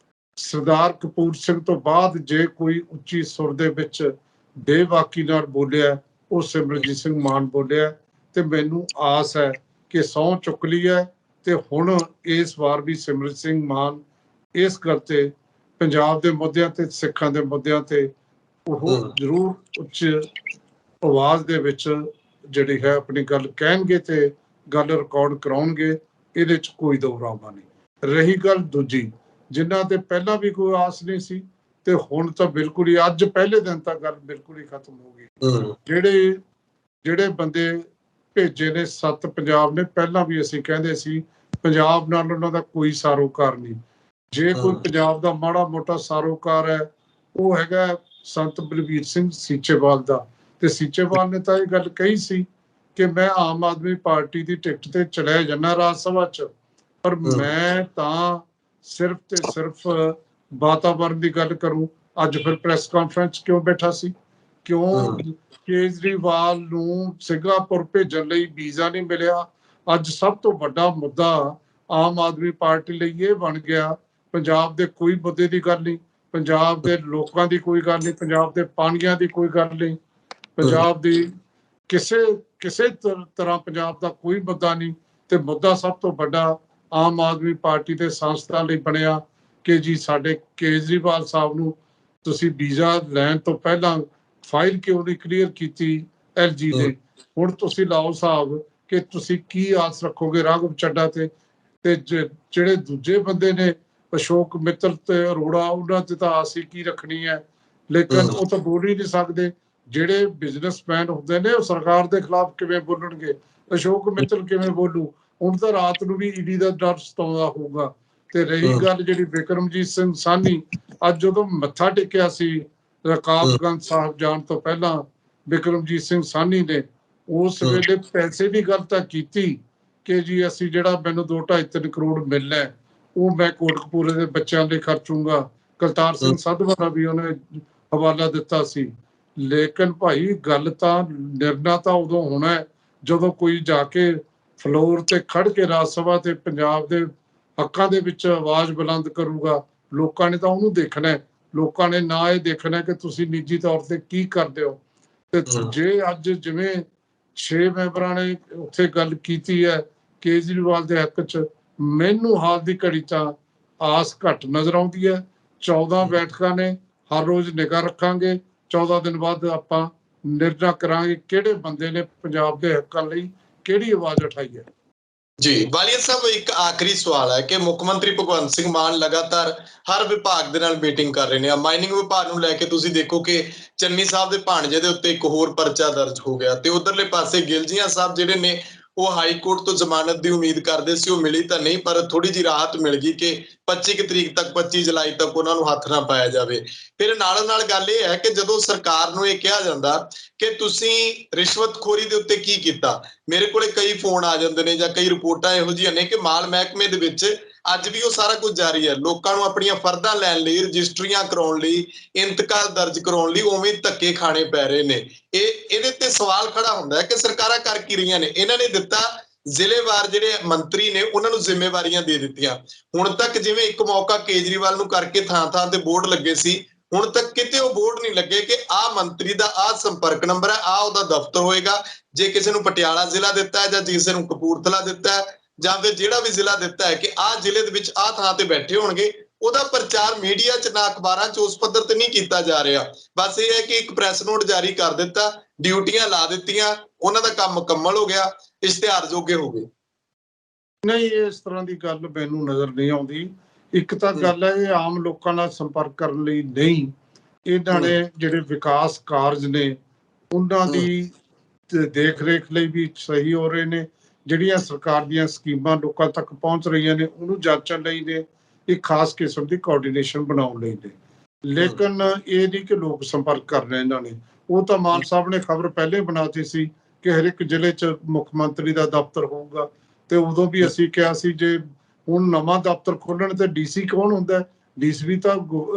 ਸਰਦਾਰ ਕਪੂਰ ਸਿੰਘ ਤੋਂ ਬਾਅਦ ਜੇ ਕੋਈ ਉੱਚੀ ਸੁਰ ਦੇ ਵਿੱਚ ਬੇਬਾਕੀ ਨਾਲ ਬੋਲਿਆ, ਉਹ ਸਿਮਰਨਜੀਤ ਸਿੰਘ ਮਾਨ ਬੋਲਿਆ। ਤੇ ਮੈਨੂੰ ਆਸ ਹੈ ਕਿ ਸਹੁੰ ਚੁੱਕ ਲਈ ਹੈ ਤੇ ਹੁਣ ਇਸ ਵਾਰ ਵੀ ਸਿਮਰਨਜੀਤ ਸਿੰਘ ਮਾਨ ਇਸ ਗੱਲ ਤੇ, ਪੰਜਾਬ ਦੇ ਮੁੱਦਿਆਂ ਤੇ, ਸਿੱਖਾਂ ਦੇ ਮੁੱਦਿਆਂ ਤੇ ਉਹ ਜ਼ਰੂਰ ਉੱਚ ਆਵਾਜ਼ ਦੇ ਵਿੱਚ ਜਿਹੜੀ ਹੈ ਆਪਣੀ ਗੱਲ ਕਹਿਣਗੇ ਤੇ ਗੱਲ ਰਿਕਾਰਡ ਕਰਾਉਣਗੇ, ਇਹਦੇ 'ਚ ਕੋਈ ਦੋ ਰਾਮਾ ਨਹੀਂ। ਰਹੀ ਗੱਲ ਦੂਜੀ, ਜਿਨ੍ਹਾਂ ਤੇ ਪਹਿਲਾਂ ਵੀ ਕੋਈ ਆਸ ਨਹੀਂ ਸੀ ਤੇ ਹੁਣ ਤਾਂ ਬਿਲਕੁਲ ਹੀ, ਅੱਜ ਪਹਿਲੇ ਦਿਨ ਤਾਂ ਗੱਲ ਬਿਲਕੁਲ ਹੀ ਖਤਮ ਹੋ ਗਈ। ਜਿਹੜੇ ਬੰਦੇ ਭੇਜੇ ਨੇ 7 ਪੰਜਾਬ ਨੇ, ਪਹਿਲਾਂ ਵੀ ਅਸੀਂ ਕਹਿੰਦੇ ਸੀ ਪੰਜਾਬ ਨਾਲ ਉਹਨਾਂ ਦਾ ਕੋਈ ਸਾਰੋਕਾਰ ਨਹੀਂ। ਜੇ ਕੋਈ ਪੰਜਾਬ ਦਾ ਮਾੜਾ ਮੋਟਾ ਸਾਰੋਕਾਰ ਹੈ, ਉਹ ਹੈਗਾ ਸੰਤ ਬਲਵੀਰ ਸਿੰਘ ਸੀਚੇਵਾਲ ਦਾ। ਤੇ ਸੀਚੇਵਾਲ ਨੇ ਤਾਂ ਇਹ ਗੱਲ ਕਹੀ ਸੀ ਕਿ ਮੈਂ ਆਮ ਆਦਮੀ ਪਾਰਟੀ ਦੀ ਟਿਕਟ ਤੇ ਚਲਿਆ ਜਾਂਦਾ ਰਾਜ ਸਭਾ 'ਚ, ਪਰ ਮੈਂ ਤਾਂ ਸਿਰਫ ਤੇ ਸਿਰਫ ਵਾਤਾਵਰਨ ਦੀ ਗੱਲ ਕਰੂੰ। ਅੱਜ ਫਿਰ ਪ੍ਰੈਸ ਕਾਨਫਰੰਸ ਕਿਉਂ ਬੈਠਾ ਸੀ? ਕਿਉਂ ਕੇਜਰੀਵਾਲ ਨੂੰ ਸਿੰਗਾਪੁਰ ਭੇਜਣ ਲਈ ਵੀਜ਼ਾ ਨਹੀਂ ਮਿਲਿਆ? ਅੱਜ ਸਭ ਤੋਂ ਵੱਡਾ ਮੁੱਦਾ ਆਮ ਆਦਮੀ ਪਾਰਟੀ ਲਈ ਇਹ ਬਣ ਗਿਆ, ਪੰਜਾਬ ਦੇ ਕੋਈ ਮੁੱਦੇ ਦੀ ਗੱਲ ਨਹੀਂ, ਪੰਜਾਬ ਦੇ ਲੋਕਾਂ ਦੀ ਕੋਈ ਗੱਲ ਨਹੀਂ, ਪੰਜਾਬ ਦੇ ਪਾਣੀਆਂ ਦੀ ਕੋਈ ਗੱਲ ਨਹੀਂ, ਪੰਜਾਬ ਦੀ ਕਿਸੇ ਤਰ੍ਹਾਂ ਪੰਜਾਬ ਦਾ ਕੋਈ ਮੁੱਦਾ ਨਹੀਂ। ਤੇ ਮੁੱਦਾ ਸਭ ਤੋਂ ਵੱਡਾ ਆਮ ਆਦਮੀ ਪਾਰਟੀ ਦੇ ਸੰਸਥਾ ਲਈ ਬਣਿਆ ਕਿ ਜੀ ਸਾਡੇ ਕੇਜਰੀਵਾਲ ਸਾਹਿਬ ਨੂੰ ਤੁਸੀਂ ਵੀਜ਼ਾ ਲੈਣ ਤੋਂ ਪਹਿਲਾਂ ਫਾਈਲ ਕਿਉਂ ਨਹੀਂ ਕਲੀਅਰ ਕੀਤੀ LG ਨੇ? ਹੁਣ ਤੁਸੀਂ ਲਾਓ ਹਿਸਾਬ ਕਿ ਤੁਸੀਂ ਕੀ ਆਸ ਰੱਖੋਗੇ ਰਾਘਵ ਚੱਡਾ ਤੇ ਜਿਹੜੇ ਦੂਜੇ ਬੰਦੇ ਨੇ ਅਸ਼ੋਕ ਮਿੱਤਲ ਤੇ ਅਰੋੜਾ, ਉਹਨਾਂ ਤੇ ਤਾਂ ਆਸ ਹੀ ਕੀ ਰੱਖਣੀ ਹੈ। ਲੇਕਿਨ ਉਹ ਤਾਂ ਬੋਲ ਹੀ ਨਹੀਂ ਸਕਦੇ। ਜਿਹੜੇ ਬਿਜ਼ਨਸਮੈਨ ਹੁੰਦੇ ਨੇ ਉਹ ਸਰਕਾਰ ਦੇ ਖਿਲਾਫ ਕਿਵੇਂ ਬੋਲਣਗੇ? ਅਸ਼ੋਕ ਮਿੱਤਲ ਕਿਵੇਂ ਬੋਲੂ? ਹੁਣ ਤਾਂ ਰਾਤ ਨੂੰ ਵੀ ਈਡੀ ਦਾ ਡਰ ਸਤਾਉਂਦਾ ਹੋਊਗਾ। ਤੇ ਰਹੀ ਗੱਲ ਜਿਹੜੀ ਬਿਕਰਮਜੀਤ ਸਿੰਘ ਸਾਹਨੀ, ਅੱਜ ਜਦੋਂ ਮੱਥਾ ਟੇਕਿਆ ਸੀ ਰਕਾਬਗੰਜ ਸਾਹਿਬ ਜਾਣ ਤੋਂ ਪਹਿਲਾਂ ਬਿਕਰਮਜੀਤ ਸਿੰਘ ਸਾਹਨੀ ਨੇ, ਉਸ ਵੇਲੇ ਪੈਸੇ ਦੀ ਗੱਲ ਤਾਂ ਕੀਤੀ ਕਿ ਜੀ ਅਸੀਂ ਜਿਹੜਾ ਮੈਨੂੰ 2-2.5-3 ਕਰੋੜ ਮਿਲਣਾ ਉਹ ਮੈਂ ਕੋਟਕਪੂਰੇ ਦੇ ਬੱਚਿਆਂ ਲਈ ਖਰਚੂੰਗਾ। ਕਰਤਾਰ ਸਿੰਘ ਸਾਧਵਾ ਦਾ ਵੀ ਉਹਨੇ ਹਵਾਲਾ ਦਿੱਤਾ ਸੀ। ਲੇਕਿਨ ਭਾਈ ਗੱਲ ਤਾਂ, ਨਿਰਣਾ ਤਾਂ ਉਦੋਂ ਹੋਣਾ ਜਦੋਂ ਕੋਈ ਜਾ ਕੇ ਫਲੋਰ ਤੇ ਖੜ ਕੇ ਰਾਜ ਸਭਾ ਤੇ ਪੰਜਾਬ ਦੇ ਹੱਕਾਂ ਦੇ ਵਿੱਚ ਆਵਾਜ਼ ਬੁਲੰਦ ਕਰੂਗਾ। ਲੋਕਾਂ ਨੇ ਤਾਂ ਉਹਨੂੰ ਦੇਖਣਾ, ਲੋਕਾਂ ਨੇ ਨਾ ਇਹ ਦੇਖਣਾ ਕਿ ਤੁਸੀਂ ਨਿੱਜੀ ਤੌਰ ਤੇ ਕੀ ਕਰਦੇ ਹੋ। ਤੇ ਜੇ ਅੱਜ ਜਿਵੇਂ 6 ਮੈਂਬਰਾਂ ਨੇ ਉੱਥੇ ਗੱਲ ਕੀਤੀ ਹੈ ਕੇਜਰੀਵਾਲ ਦੇ ਹੱਕ 'ਚ, ਮੈਨੂੰ ਹਾਲ ਦੀ ਘੜੀ ਤਾਂ ਆਸ ਘੱਟ ਨਜ਼ਰ ਆਉਂਦੀ ਹੈ। 14 ਬੈਠਕਾਂ ਨੇ, ਹਰ ਰੋਜ਼ ਨਿਗਾਹ ਰੱਖਾਂਗੇ। 14 ਦਿਨ ਬਾਅਦ ਆਪਾਂ ਨਿਰਣਾ ਕਰਾਂਗੇ ਕਿਹੜੇ ਬੰਦੇ ਨੇ ਪੰਜਾਬ ਦੇ ਹੱਕਾਂ ਲਈ ਕਿਹੜੀ ਆਵਾਜ਼ ਉਠਾਈ ਹੈ। ਜੀ ਵਾਲੀਆ ਸਾਹਿਬ, ਇੱਕ ਆਖਰੀ ਸਵਾਲ ਹੈ ਕਿ ਮੁੱਖ ਮੰਤਰੀ ਭਗਵੰਤ ਸਿੰਘ ਮਾਨ ਲਗਾਤਾਰ ਹਰ ਵਿਭਾਗ ਦੇ ਨਾਲ ਮੀਟਿੰਗ ਕਰ ਰਹੇ ਨੇ। ਮਾਈਨਿੰਗ ਵਿਭਾਗ ਨੂੰ ਲੈ ਕੇ ਤੁਸੀਂ ਦੇਖੋ ਕਿ ਚੰਨੀ ਸਾਹਿਬ ਦੇ ਭਾਣਜੇ ਦੇ ਉੱਤੇ ਇੱਕ ਹੋਰ ਪਰਚਾ ਦਰਜ ਹੋ ਗਿਆ ਤੇ ਉਧਰਲੇ ਪਾਸੇ ਗਿਲਜੀਆਂ ਸਾਹਿਬ ਜਿਹੜੇ ਨੇ ਉਹ ਹਾਈ ਕੋਰਟ ਤੋਂ ਜ਼ਮਾਨਤ ਦੀ ਉਮੀਦ ਕਰਦੇ ਸੀ, ਉਹ ਮਿਲੀ ਤਾਂ ਨਹੀਂ, ਪਰ ਥੋੜੀ ਜਿਹੀ ਰਾਹਤ ਮਿਲ ਗਈ ਕਿ 25 ਤਰੀਕ ਤੱਕ, 25 ਜੁਲਾਈ ਤੱਕ ਉਹਨਾਂ ਨੂੰ ਹੱਥ ਨਾ ਪਾਇਆ ਜਾਵੇ। ਫਿਰ ਨਾਲ ਗੱਲ ਇਹ ਹੈ ਕਿ ਜਦੋਂ ਸਰਕਾਰ ਨੂੰ ਇਹ ਕਿਹਾ ਜਾਂਦਾ ਕਿ ਤੁਸੀਂ ਰਿਸ਼ਵਤਖੋਰੀ ਦੇ ਉੱਤੇ ਕੀ ਕੀਤਾ, ਮੇਰੇ ਕੋਲੇ ਕਈ ਫੋਨ ਆ ਜਾਂਦੇ ਨੇ ਜਾਂ ਕਈ ਰਿਪੋਰਟਾਂ ਇਹੋ ਜਿਹੀਆਂ ਨੇ ਕਿ ਮਾਲ ਮਹਿਕਮੇ ਦੇ ਵਿੱਚ ਅੱਜ ਵੀ ਉਹ ਸਾਰਾ ਕੁਝ ਜਾਰੀ ਹੈ। ਲੋਕਾਂ ਨੂੰ ਆਪਣੀਆਂ ਫਰਦਾਂ ਲੈਣ ਲਈ, ਰਜਿਸਟਰੀਆਂ ਕਰਾਉਣ ਲਈ, ਇੰਤਕਾਲ ਦਰਜ ਕਰਾਉਣ ਲਈ ਉਵੇਂ ਧੱਕੇ ਖਾਣੇ ਪੈ ਰਹੇ ਨੇ। ਇਹਦੇ ਤੇ ਸਵਾਲ ਖੜਾ ਹੁੰਦਾ ਹੈ ਕਿ ਸਰਕਾਰਾਂ ਕਰ ਕੀ ਰਹੀਆਂ ਨੇ? ਇਹਨਾਂ ਨੇ ਦਿੱਤਾ ਜ਼ਿਲ੍ਹੇਵਾਰ ਜਿਹੜੇ ਮੰਤਰੀ ਨੇ ਉਹਨਾਂ ਨੂੰ ਜ਼ਿੰਮੇਵਾਰੀਆਂ ਦੇ ਦਿੱਤੀਆਂ। ਹੁਣ ਤੱਕ ਜਿਵੇਂ ਇੱਕ ਮੌਕਾ ਕੇਜਰੀਵਾਲ ਨੂੰ ਕਰਕੇ ਥਾਂ ਥਾਂ ਤੇ ਬੋਰਡ ਲੱਗੇ ਸੀ, ਹੁਣ ਤੱਕ ਕਿਤੇ ਉਹ ਬੋਰਡ ਨਹੀਂ ਲੱਗੇ ਕਿ ਆਹ ਮੰਤਰੀ ਦਾ ਆਹ ਸੰਪਰਕ ਨੰਬਰ ਹੈ, ਆਹ ਉਹਦਾ ਦਫ਼ਤਰ ਹੋਏਗਾ। ਜੇ ਕਿਸੇ ਨੂੰ ਪਟਿਆਲਾ ਜ਼ਿਲ੍ਹਾ ਦਿੱਤਾ ਹੈ ਜਾਂ ਕਿਸੇ ਨੂੰ ਕਪੂਰਥਲਾ ਦਿੱਤਾ ਹੈ ਜਾਂ ਫਿਰ ਜਿਹੜਾ ਵੀ ਜ਼ਿਲ੍ਹਾ ਦਿੱਤਾ ਹੈ ਕਿ ਆਹ ਜ਼ਿਲ੍ਹੇ ਦੇ ਵਿੱਚ ਆਹ ਥਾਂ ਤੇ ਬੈਠੇ ਹੋਣਗੇ, ਉਹਦਾ ਪ੍ਰਚਾਰ ਮੀਡੀਆ 'ਚ ਨਾ ਅਖਬਾਰਾਂ 'ਚ ਉਸ ਪੱਧਰ ਤੇ ਨਹੀਂ ਕੀਤਾ ਜਾ ਰਿਹਾ। ਬਸ ਇਹ ਹੈ ਕਿ ਇੱਕ ਪ੍ਰੈਸ ਨੋਟ ਜਾਰੀ ਕਰ ਦਿੱਤਾ, ਡਿਊਟੀਆਂ ਲਾ ਦਿੱਤੀਆਂ, ਉਹਨਾਂ ਦਾ ਕੰਮ ਮੁਕੰਮਲ ਹੋ ਗਿਆ, ਇਸ਼ਤਿਹਾਰ ਜੋਗੇ ਹੋ ਗਏ। ਨਹੀਂ, ਇਸ ਤਰ੍ਹਾਂ ਦੀ ਗੱਲ ਮੈਨੂੰ ਨਜ਼ਰ ਨਹੀਂ ਆਉਂਦੀ। ਇੱਕ ਤਾਂ ਗੱਲ ਹੈ, ਇਹ ਆਮ ਲੋਕਾਂ ਨਾਲ ਸੰਪਰਕ ਕਰਨ ਲਈ ਨਹੀਂ, ਇਹਨਾਂ ਨੇ ਜਿਹੜੇ ਵਿਕਾਸ ਕਾਰਜ ਨੇ ਉਹਨਾਂ ਦੀ ਦੇਖ ਰੇਖ ਲਈ ਵੀ ਸਹੀ ਹੋ ਰਹੇ ਨੇ। ਜਿਹੜੀਆਂ ਸਰਕਾਰ ਦੀਆਂ ਸਕੀਮਾਂ ਲੋਕਾਂ ਤੱਕ ਪਹੁੰਚ ਰਹੀਆਂ ਨੇ ਉਹਨੂੰ ਜਾਂਚਣ ਲਈ ਨੇ, ਇੱਕ ਖਾਸ ਕਿਸਮ ਦੀ ਕੋਆਰਡੀਨੇਸ਼ਨ ਬਣਾਉਣ ਲਈ ਨੇ। ਲੇਕਿਨ ਇਹ ਨਹੀਂ ਕਿ ਲੋਕ ਸੰਪਰਕ ਕਰ ਰਹੇ ਇਹਨਾਂ ਨੇ। ਉਹ ਤਾਂ ਮਾਨ ਸਾਹਿਬ ਨੇ ਖਬਰ ਪਹਿਲੇ ਬਣਾਤੀ ਸੀ ਕਿ ਹਰ ਇੱਕ ਜ਼ਿਲ੍ਹੇ 'ਚ ਮੁੱਖ ਮੰਤਰੀ ਦਾ ਦਫ਼ਤਰ ਹੋਊਗਾ, ਤੇ ਉਦੋਂ ਵੀ ਅਸੀਂ ਕਿਹਾ ਸੀ ਜੇ ਹੁਣ ਨਵਾਂ ਦਫ਼ਤਰ ਖੋਲਣ ਤੇ ਡੀਸੀ ਕੌਣ ਹੁੰਦਾ? ਡੀਸੀ ਵੀ ਤਾਂ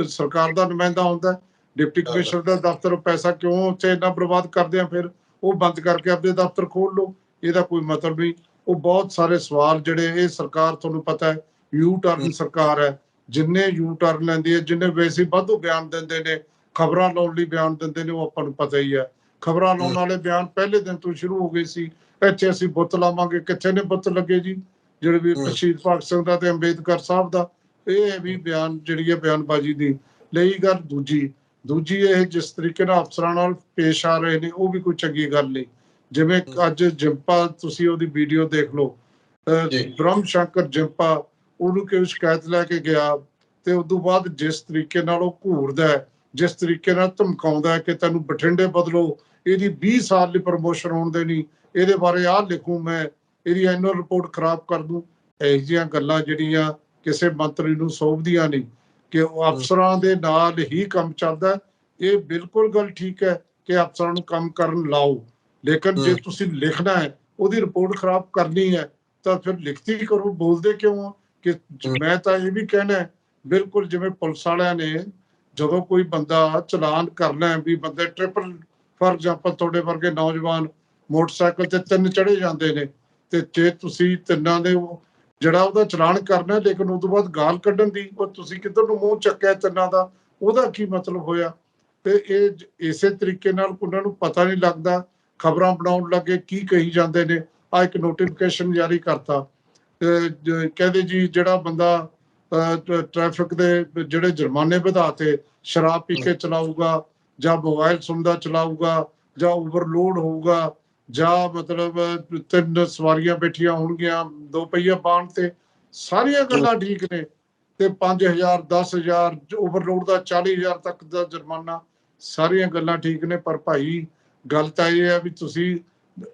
ਸਰਕਾਰ ਦਾ ਨੁਮਾਇੰਦਾ ਹੁੰਦਾ। ਡਿਪਟੀ ਕਮਿਸ਼ਨਰ ਦਾ ਦਫ਼ਤਰ ਪੈਸਾ ਕਿਉਂ ਉੱਥੇ ਇੰਨਾ ਬਰਬਾਦ ਕਰਦੇ ਆ? ਫਿਰ ਉਹ ਬੰਦ ਕਰਕੇ ਆਪਣੇ ਦਫ਼ਤਰ ਖੋਲ ਲਓ, ਇਹਦਾ ਕੋਈ ਮਤਲਬ ਨਹੀਂ। ਉਹ ਬਹੁਤ ਸਾਰੇ ਸਵਾਲ ਜਿਹੜੇ, ਇਹ ਸਰਕਾਰ ਤੁਹਾਨੂੰ ਪਤਾ ਹੈ ਯੂ ਟਰਨ ਸਰਕਾਰ ਹੈ। ਜਿੰਨੇ ਯੂ ਟਰਨ ਲੈਂਦੀ ਹੈ, ਜਿੰਨੇ ਵੈਸੇ ਵਾਧੂ ਬਿਆਨ ਦਿੰਦੇ ਨੇ, ਖਬਰਾਂ ਲਾਉਣ ਲਈ ਬਿਆਨ ਦਿੰਦੇ ਨੇ, ਉਹ ਆਪਾਂ ਨੂੰ ਪਤਾ ਹੀ ਹੈ। ਖਬਰਾਂ ਲਾਉਣ ਵਾਲੇ ਬਿਆਨ ਪਹਿਲੇ ਦਿਨ ਤੋਂ ਸ਼ੁਰੂ ਹੋ ਗਏ ਸੀ, ਇੱਥੇ ਅਸੀਂ ਬੁੱਤ ਲਾਵਾਂਗੇ। ਕਿੱਥੇ ਨੇ ਬੁੱਤ ਲੱਗੇ ਜੀ? ਜਿਹੜੇ ਵੀ ਸ਼ਹੀਦ ਭਗਤ ਸਿੰਘ ਦਾ ਤੇ ਅੰਬੇਦਕਰ ਸਾਹਿਬ ਦਾ, ਇਹ ਵੀ ਬਿਆਨ ਜਿਹੜੀ ਹੈ ਬਿਆਨਬਾਜ਼ੀ ਦੀ ਲਈ ਗੱਲ। ਦੂਜੀ ਇਹ ਜਿਸ ਤਰੀਕੇ ਨਾਲ ਅਫਸਰਾਂ ਨਾਲ ਪੇਸ਼ ਆ ਰਹੇ ਨੇ ਉਹ ਵੀ ਕੋਈ ਚੰਗੀ ਗੱਲ ਨਹੀਂ। ਜਿਵੇਂ ਅੱਜ ਜਿੰਪਾ, ਤੁਸੀਂ ਉਹਦੀ ਵੀਡੀਓ ਦੇਖ ਲਓ, ਬ੍ਰਹਮ ਸ਼ੰਕਰ ਜਿੰਪਾ, ਉਹਨੂੰ ਕੋਈ ਸ਼ਿਕਾਇਤ ਲੈ ਕੇ ਗਿਆ ਤੇ ਉਦੋਂ ਬਾਅਦ ਜਿਸ ਤਰੀਕੇ ਨਾਲ ਉਹ ਘੂਰਦਾ ਹੈ, ਜਿਸ ਤਰੀਕੇ ਨਾਲ ਧਮਕਾਉਂਦਾ ਹੈ ਕਿ ਤੈਨੂੰ ਬਠਿੰਡੇ ਬਦਲੋ, ਇਹਦੀ 20 ਸਾਲ ਦੀ ਪ੍ਰਮੋਸ਼ਨ ਹੋਣ ਦੇਣੀ, ਇਹਦੇ ਬਾਰੇ ਆਹ ਲਿਖੂ ਮੈਂ, ਇਹਦੀ ਐਨੂਅਲ ਰਿਪੋਰਟ ਖਰਾਬ ਕਰ ਦੂੰ। ਇਹੋ ਜਿਹੀਆਂ ਗੱਲਾਂ ਜਿਹੜੀਆਂ ਕਿਸੇ ਮੰਤਰੀ ਨੂੰ ਸੌਂਪਦੀਆਂ ਨਹੀਂ ਕਿ ਉਹ ਅਫਸਰਾਂ ਦੇ ਨਾਲ ਹੀ ਕੰਮ ਚੱਲਦਾ। ਇਹ ਬਿਲਕੁਲ ਗੱਲ ਠੀਕ ਹੈ ਕਿ ਅਫਸਰਾਂ ਨੂੰ ਕੰਮ ਕਰਨ ਲਾਓ, ਲੇਕਿਨ ਜੇ ਤੁਸੀਂ ਲਿਖਣਾ ਹੈ, ਉਹਦੀ ਰਿਪੋਰਟ ਖਰਾਬ ਕਰਨੀ ਹੈ, ਤਾਂ ਫਿਰ ਲਿਖਤੀ ਕਰੋ। ਬੋਲਦੇ ਕਿਉਂ ਆ? ਕਿ ਮੈਂ ਤਾਂ ਇਹ ਵੀ ਕਹਿਣਾ ਬਿਲਕੁਲ ਜਿਵੇਂ ਪੁਲਿਸ ਵਾਲਿਆਂ ਨੇ ਜਦੋਂ ਕੋਈ ਬੰਦਾ ਚਲਾਨ ਕਰਨਾ ਹੈ, ਵੀ ਬੰਦੇ ਟ੍ਰਿਪਲ, ਫਾਰ ਐਗਜ਼ਾਮਪਲ ਤੁਹਾਡੇ ਵਰਗੇ ਨੌਜਵਾਨ ਮੋਟਰਸਾਈਕਲ ਤੇ 3 ਚੜੇ ਜਾਂਦੇ ਨੇ, ਤੇ ਜੇ ਤੁਸੀਂ ਤਿੰਨਾਂ ਦੇ ਜਿਹੜਾ ਉਹਦਾ ਚਲਾਨ ਕਰਨਾ, ਲੇਕਿਨ ਉਸ ਤੋਂ ਬਾਅਦ ਗਾਲ ਕੱਢਣ ਦੀ, ਉਹ ਤੁਸੀਂ ਕਿੱਧਰ ਨੂੰ ਮੂੰਹ ਚੱਕਿਆ ਤਿੰਨਾਂ ਦਾ, ਉਹਦਾ ਕੀ ਮਤਲਬ ਹੋਇਆ? ਤੇ ਇਹ ਇਸੇ ਤਰੀਕੇ ਨਾਲ ਉਹਨਾਂ ਨੂੰ ਪਤਾ ਨਹੀਂ ਲੱਗਦਾ, ਖਬਰਾਂ ਬਣਾਉਣ ਲੱਗੇ ਕੀ ਕਹੀ ਜਾਂਦੇ ਨੇ। ਆ ਇੱਕ ਨੋਟੀਫਿਕੇਸ਼ਨ ਜਾਰੀ ਕਰਤਾ, ਕਹਿੰਦੇ ਜੀ ਜਿਹੜਾ ਬੰਦਾ ਟ੍ਰੈਫਿਕ ਦੇ ਜਿਹੜੇ ਜੁਰਮਾਨੇ ਵਧਾਤੇ, ਸ਼ਰਾਬ ਪੀ ਕੇ ਚਲਾਊਗਾ ਜਾਂ ਮੋਬਾਈਲ ਸੁਣਦਾ ਚਲਾਊਗਾ ਜਾਂ ਓਵਰਲੋਡ ਹੋਊਗਾ ਜਾਂ ਮਤਲਬ 3 ਸਵਾਰੀਆਂ ਬੈਠੀਆਂ ਹੋਣਗੀਆਂ 2 ਪਹੀਆ ਵਾਹਨ ਤੇ, ਸਾਰੀਆਂ ਗੱਲਾਂ ਠੀਕ ਨੇ। ਤੇ 5000 10,000 ਓਵਰਲੋਡ ਦਾ 40,000 ਤੱਕ ਦਾ ਜੁਰਮਾਨਾ, ਸਾਰੀਆਂ ਗੱਲਾਂ ਠੀਕ ਨੇ। ਪਰ ਭਾਈ ਗੱਲ ਤਾਂ ਇਹ ਹੈ ਵੀ ਤੁਸੀਂ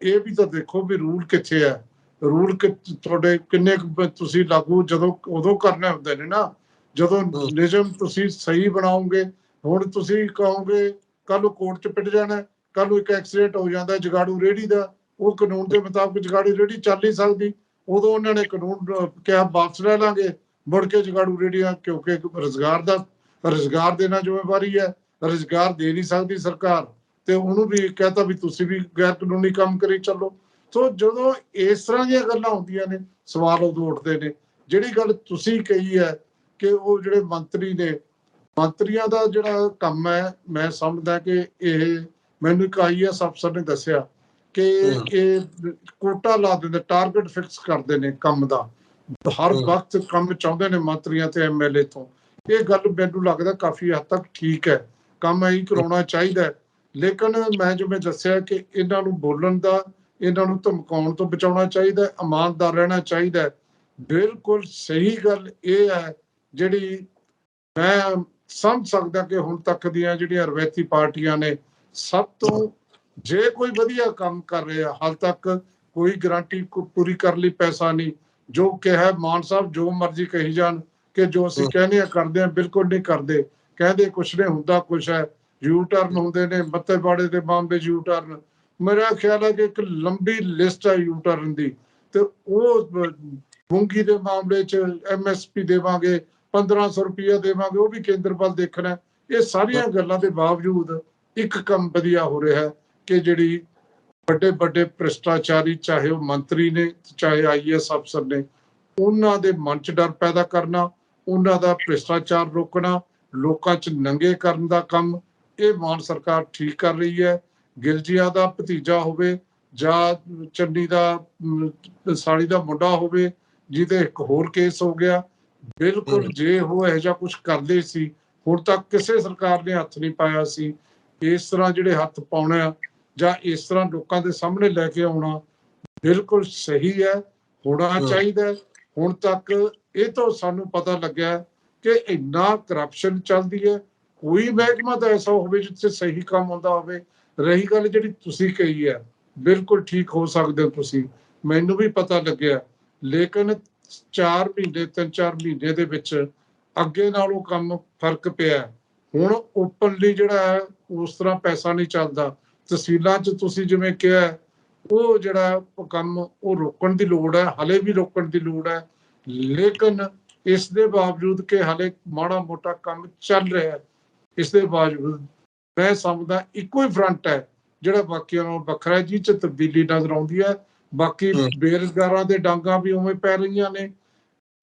ਇਹ ਵੀ ਤਾਂ ਦੇਖੋ ਵੀ ਰੂਲ ਕਿੱਥੇ ਹੈ। ਰੂਲ ਤੁਹਾਡੇ ਕਿੰਨੇ ਤੁਸੀਂ ਲਾਗੂ ਜਦੋਂ ਉਦੋਂ ਕਰਨੇ ਹੁੰਦੇ ਨੇ ਨਾ, ਜਦੋਂ ਨਿਯਮ ਤੁਸੀਂ ਸਹੀ ਬਣਾਓਗੇ। ਹੁਣ ਤੁਸੀਂ ਕਹੋਗੇ ਕੱਲ ਨੂੰ ਕੋਰਟ 'ਚ ਪਿੱਟ ਜਾਣਾ, ਕੱਲ ਨੂੰ ਇੱਕ ਐਕਸੀਡੈਂਟ ਹੋ ਜਾਂਦਾ ਜਗਾੜੂ ਰੇਹੜੀ ਦਾ, ਉਹ ਕਾਨੂੰਨ ਦੇ ਮੁਤਾਬਕ ਜਗਾੜੂ ਰੇਹੜੀ ਚੱਲ ਨਹੀਂ ਸਕਦੀ। ਉਦੋਂ ਉਹਨਾਂ ਨੇ ਕਾਨੂੰਨ ਕਿਹਾ ਵਾਪਸ ਲੈ ਲਾਂਗੇ, ਮੁੜ ਕੇ ਜਗਾੜੂ ਰੇਹੜੀਆਂ, ਕਿਉਂਕਿ ਰੁਜ਼ਗਾਰ ਦੇਣਾ ਜ਼ਿੰਮੇਵਾਰੀ ਹੈ, ਰੁਜ਼ਗਾਰ ਦੇ ਨਹੀਂ ਸਕਦੀ ਸਰਕਾਰ, ਤੇ ਉਹਨੂੰ ਵੀ ਕਹਤਾ ਵੀ ਤੁਸੀਂ ਵੀ ਗੈਰ ਕਾਨੂੰਨੀ ਕੰਮ ਕਰੀ ਚੱਲੋ। ਸੋ ਜਦੋਂ ਇਸ ਤਰ੍ਹਾਂ ਦੀਆਂ ਗੱਲਾਂ ਹੁੰਦੀਆਂ ਨੇ, ਸਵਾਲ ਉਦੋਂ ਉੱਠਦੇ ਨੇ। ਜਿਹੜੀ ਗੱਲ ਤੁਸੀਂ ਕਹੀ ਹੈ ਕਿ ਉਹ ਜਿਹੜੇ ਮੰਤਰੀ ਨੇ, ਮੰਤਰੀਆਂ ਦਾ ਜਿਹੜਾ ਕੰਮ ਹੈ, ਮੈਂ ਸਮਝਦਾ ਕਿ ਇਹ, ਮੈਨੂੰ ਇੱਕ IAS ਅਫਸਰ ਨੇ ਦੱਸਿਆ ਕਿ ਇਹ ਕੋਟਾ ਲਾ ਦਿੰਦੇ, ਟਾਰਗੇਟ ਫਿਕਸ ਕਰਦੇ ਨੇ ਕੰਮ ਦਾ, ਹਰ ਵਕਤ ਕੰਮ ਚਾਹੁੰਦੇ ਨੇ ਮੰਤਰੀਆਂ ਤੇ MLA ਤੋਂ। ਇਹ ਗੱਲ ਮੈਨੂੰ ਲੱਗਦਾ ਕਾਫੀ ਹੱਦ ਤੱਕ ਠੀਕ ਹੈ, ਕੰਮ ਇਹੀ ਕਰਾਉਣਾ ਚਾਹੀਦਾ। ਲੇਕਿਨ ਮੈਂ ਜਿਵੇਂ ਦੱਸਿਆ ਕਿ ਇਹਨਾਂ ਨੂੰ ਬੋਲਣ ਦਾ, ਇਹਨਾਂ ਨੂੰ ਧਮਕਾਉਣ ਤੋਂ ਬਚਾਉਣਾ ਚਾਹੀਦਾ, ਇਮਾਨਦਾਰ ਰਹਿਣਾ ਚਾਹੀਦਾ। ਬਿਲਕੁਲ ਸਹੀ ਗੱਲ ਇਹ ਹੈ ਜਿਹੜੀ ਮੈਂ ਸਮਝ ਸਕਦਾ ਕਿ ਹੁਣ ਤੱਕ ਦੀਆਂ ਜਿਹੜੀਆਂ ਰਵਾਇਤੀ ਪਾਰਟੀਆਂ ਨੇ, ਸਭ ਤੋਂ ਜੇ ਕੋਈ ਵਧੀਆ ਕੰਮ ਕਰ ਰਿਹਾ, ਹਾਲ ਤੱਕ ਕੋਈ ਗਰੰਟੀ ਪੂਰੀ ਕਰਨ ਲਈ ਪੈਸਾ ਨਹੀਂ। ਜੋ ਕਿਹਾ ਮਾਨ ਸਾਹਿਬ ਜੋ ਮਰਜ਼ੀ ਕਹੀ ਜਾਣ ਕਿ ਜੋ ਅਸੀਂ ਕਹਿੰਦੇ ਆ ਕਰਦੇ ਆ, ਬਿਲਕੁਲ ਨਹੀਂ ਕਰਦੇ। ਕਹਿੰਦੇ ਕੁਛ ਨੇ, ਹੁੰਦਾ ਕੁਛ ਹੈ। ਯੂ ਟਰਨ ਹੁੰਦੇ ਨੇ, ਮੱਤੇਵਾੜੇ ਦੇ ਮਾਮਲੇ ਯੂ ਟਰਨ, ਮੇਰਾ ਖਿਆਲ ਹੈ ਕਿ ਇੱਕ ਲੰਬੀ ਲਿਸਟ ਹੈ ਯੂ ਟਰਨ ਦੀ। ਤੇ ਉਹ ਮੂੰਗੀ ਦੇ ਮਾਮਲੇ 'ਚ MSP ਦੇਵਾਂਗੇ, 1500 ਰੁਪਇਆ ਦੇਵਾਂਗੇ, ਉਹ ਵੀ ਕੇਂਦਰ ਵੱਲ ਦੇਖਣਾ। ਇਹ ਸਾਰੀਆਂ ਗੱਲਾਂ ਦੇ ਬਾਵਜੂਦ ਇੱਕ ਕੰਮ ਵਧੀਆ ਹੋ ਰਿਹਾ ਹੈ ਕਿ ਜਿਹੜੀ ਵੱਡੇ ਵੱਡੇ ਭ੍ਰਿਸ਼ਟਾਚਾਰੀ, ਚਾਹੇ ਉਹ ਮੰਤਰੀ ਨੇ ਚਾਹੇ IAS ਅਫਸਰ ਨੇ, ਉਹਨਾਂ ਦੇ ਮਨ 'ਚ ਡਰ ਪੈਦਾ ਕਰਨਾ, ਉਹਨਾਂ ਦਾ ਭ੍ਰਿਸ਼ਟਾਚਾਰ ਰੋਕਣਾ, ਲੋਕਾਂ 'ਚ ਨੰਗੇ ਕਰਨ ਦਾ ਕੰਮ ਇਹ ਮਾਨ ਸਰਕਾਰ ਠੀਕ ਕਰ ਰਹੀ ਹੈ। ਗਿਲਜੀਆ ਦਾ ਭਤੀਜਾ ਹੋਵੇ ਜਾਂ ਚੰਨੀ ਦਾ ਸਾਲੀ ਦਾ ਮੁੰਡਾ ਹੋਵੇ ਜਿਹਦੇ ਇੱਕ ਹੋਰ ਕੇਸ ਹੋ ਗਿਆ, ਬਿਲਕੁਲ ਜੇ ਉਹ ਇਹੋ ਜਿਹਾ ਕੁਝ ਕਰਦੇ ਸੀ ਹੁਣ ਤੱਕ ਕਿਸੇ ਸਰਕਾਰ ਨੇ ਹੱਥ ਨਹੀਂ ਪਾਇਆ ਸੀ। ਇਸ ਤਰ੍ਹਾਂ ਜਿਹੜੇ ਹੱਥ ਪਾਉਣਾ ਜਾਂ ਇਸ ਤਰ੍ਹਾਂ ਲੋਕਾਂ ਦੇ ਸਾਹਮਣੇ ਲੈ ਕੇ ਆਉਣਾ ਬਿਲਕੁਲ ਸਹੀ ਹੈ, ਹੋਣਾ ਚਾਹੀਦਾ ਹੈ। ਹੁਣ ਤੱਕ ਇਹ ਤੋਂ ਸਾਨੂੰ ਪਤਾ ਲੱਗਿਆ ਕਿ ਇੰਨਾ ਕਰਪਸ਼ਨ ਚੱਲਦੀ ਹੈ, ਕੋਈ ਮਹਿਕਮਾ ਤਾਂ ਐਸਾ ਹੋਵੇ ਜਿੱਥੇ ਸਹੀ ਕੰਮ ਹੁੰਦਾ ਹੋਵੇ। ਰਹੀ ਗੱਲ ਜਿਹੜੀ ਤੁਸੀਂ ਕਹੀ ਹੈ, ਬਿਲਕੁਲ ਠੀਕ ਹੋ ਸਕਦੇ ਹੋ ਤੁਸੀਂ, ਮੈਨੂੰ ਵੀ ਪਤਾ ਲੱਗਿਆ, ਲੇਕਿਨ 4 ਮਹੀਨੇ 3-4 ਮਹੀਨੇ ਦੇ ਵਿੱਚ ਅੱਗੇ ਨਾਲੋਂ ਕੰਮ ਫਰਕ ਪਿਆ। ਹੁਣ ਓਪਨਲੀ ਜਿਹੜਾ ਹੈ ਉਸ ਤਰ੍ਹਾਂ ਪੈਸਾ ਨਹੀਂ ਚੱਲਦਾ। ਤਹਿਸੀਲਾਂ 'ਚ ਤੁਸੀਂ ਜਿਵੇਂ ਕਿਹਾ ਉਹ ਜਿਹੜਾ ਕੰਮ ਉਹ ਰੋਕਣ ਦੀ ਲੋੜ ਹੈ, ਹਲੇ ਵੀ ਰੋਕਣ ਦੀ ਲੋੜ ਹੈ। ਲੇਕਿਨ ਇਸ ਦੇ ਬਾਵਜੂਦ ਕਿ ਹਲੇ ਮਾੜਾ ਮੋਟਾ ਕੰਮ ਚੱਲ ਰਿਹਾ ਹੈ, ਇਸ ਦੇ ਬਾਵਜੂਦ ਮੈਂ ਸਮਝਦਾ ਇੱਕੋ ਹੀ ਫਰੰਟ ਹੈ ਜਿਹੜਾ ਬਾਕੀਆਂ ਨਾਲੋਂ ਵੱਖਰਾ ਹੈ, ਜਿਹ 'ਚ ਤਬਦੀਲੀ ਨਜ਼ਰ ਆਉਂਦੀ ਹੈ। ਬਾਕੀ ਬੇਰੁਜ਼ਗਾਰਾਂ ਦੇ ਡਾਂਗਾਂ ਵੀ ਉਵੇਂ ਪੈ ਰਹੀਆਂ ਨੇ,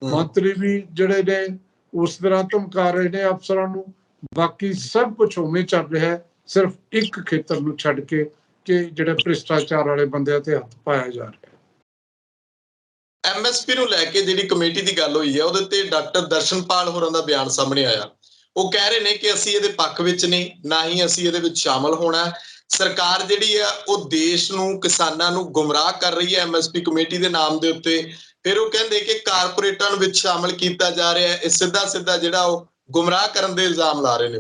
ਮੰਤਰੀ ਵੀ ਜਿਹੜੇ ਨੇ ਉਸ ਤਰ੍ਹਾਂ ਧਮਕਾ ਰਹੇ ਨੇ ਅਫਸਰਾਂ ਨੂੰ। ਬਾਕੀ ਸਭ ਕੁਝ ਉਵੇਂ ਚੱਲ ਰਿਹਾ ਹੈ, ਸਿਰਫ ਇੱਕ ਖੇਤਰ ਨੂੰ ਛੱਡ ਕੇ ਕਿ ਜਿਹੜੇ ਭ੍ਰਿਸ਼ਟਾਚਾਰ ਵਾਲੇ ਬੰਦਿਆਂ ਤੇ ਹੱਥ ਪਾਇਆ ਜਾ ਰਿਹਾ ਹੈ। ਐਮਐਸਪੀ ਨੂੰ ਲੈ ਕੇ ਜਿਹੜੀ ਕਮੇਟੀ ਦੀ ਗੱਲ ਹੋਈ ਹੈ ਉਹਦੇ ਤੇ ਡਾਕਟਰ ਦਰਸ਼ਨਪਾਲ ਹੋਰਾਂ ਦਾ ਬਿਆਨ ਸਾਹਮਣੇ ਆਇਆ। ਉਹ ਕਹਿ ਰਹੇ ਨੇ ਕਿ ਅਸੀਂ ਇਹਦੇ ਪੱਖ ਵਿੱਚ ਨਹੀਂ, ਨਾ ਹੀ ਅਸੀਂ ਇਹਦੇ ਵਿੱਚ ਸ਼ਾਮਲ ਹੋਣਾ। ਸਰਕਾਰ ਜਿਹੜੀ ਆ ਉਹ ਦੇਸ਼ ਨੂੰ, ਕਿਸਾਨਾਂ ਨੂੰ ਗੁੰਮਰਾਹ ਕਰ ਰਹੀ ਹੈ ਐਮਐਸਪੀ ਕਮੇਟੀ ਦੇ ਨਾਮ ਦੇ ਉੱਤੇ। ਫਿਰ ਉਹ ਕਹਿੰਦੇ ਕਿ ਕਾਰਪੋਰੇਟਾਂ ਨੂੰ ਵਿੱਚ ਸ਼ਾਮਲ ਕੀਤਾ ਜਾ ਰਿਹਾ ਹੈ। ਇਹ ਸਿੱਧਾ ਜਿਹੜਾ ਉਹ ਗੁੰਮਰਾਹ ਕਰਨ ਦੇ ਇਲਜ਼ਾਮ ਲਾ ਰਹੇ ਨੇ।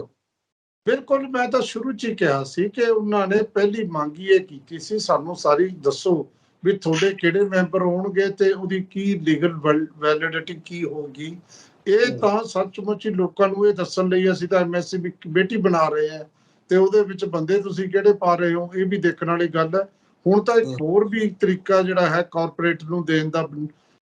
ਬਿਲਕੁਲ, ਮੈਂ ਤਾਂ ਸ਼ੁਰੂ 'ਚ ਹੀ ਕਿਹਾ ਸੀ ਕਿ ਉਹਨਾਂ ਨੇ ਪਹਿਲੀ ਮੰਗ ਇਹ ਕੀਤੀ ਸੀ, ਸਾਨੂੰ ਸਾਰੀ ਦੱਸੋ ਵੀ ਤੁਹਾਡੇ ਕਿਹੜੇ ਮੈਂਬਰ ਹੋਣਗੇ ਤੇ ਉਹਦੀ ਕੀ ਲੀਗਲ ਵੈਲਿਡਿਟੀ ਕੀ ਹੋਊਗੀ। ਇਹ ਤਾਂ ਸੱਚਮੁੱਚ ਹੀ ਲੋਕਾਂ ਨੂੰ ਇਹ ਦੱਸਣ ਲਈ ਅਸੀਂ ਤਾਂ ਐਮਐਸਪੀ ਕਮੇਟੀ ਬਣਾ ਰਹੇ ਹਾਂ ਤੇ ਉਹਦੇ ਵਿੱਚ ਬੰਦੇ ਤੁਸੀਂ ਕਿਹੜੇ ਪਾ ਰਹੇ ਹੋ ਇਹ ਵੀ ਦੇਖਣ ਵਾਲੀ ਗੱਲ ਹੈ। ਹੁਣ ਤਾਂ ਇੱਕ ਹੋਰ ਵੀ ਤਰੀਕਾ ਜਿਹੜਾ ਹੈ ਕਾਰਪੋਰੇਟ ਨੂੰ ਦੇਣ ਦਾ,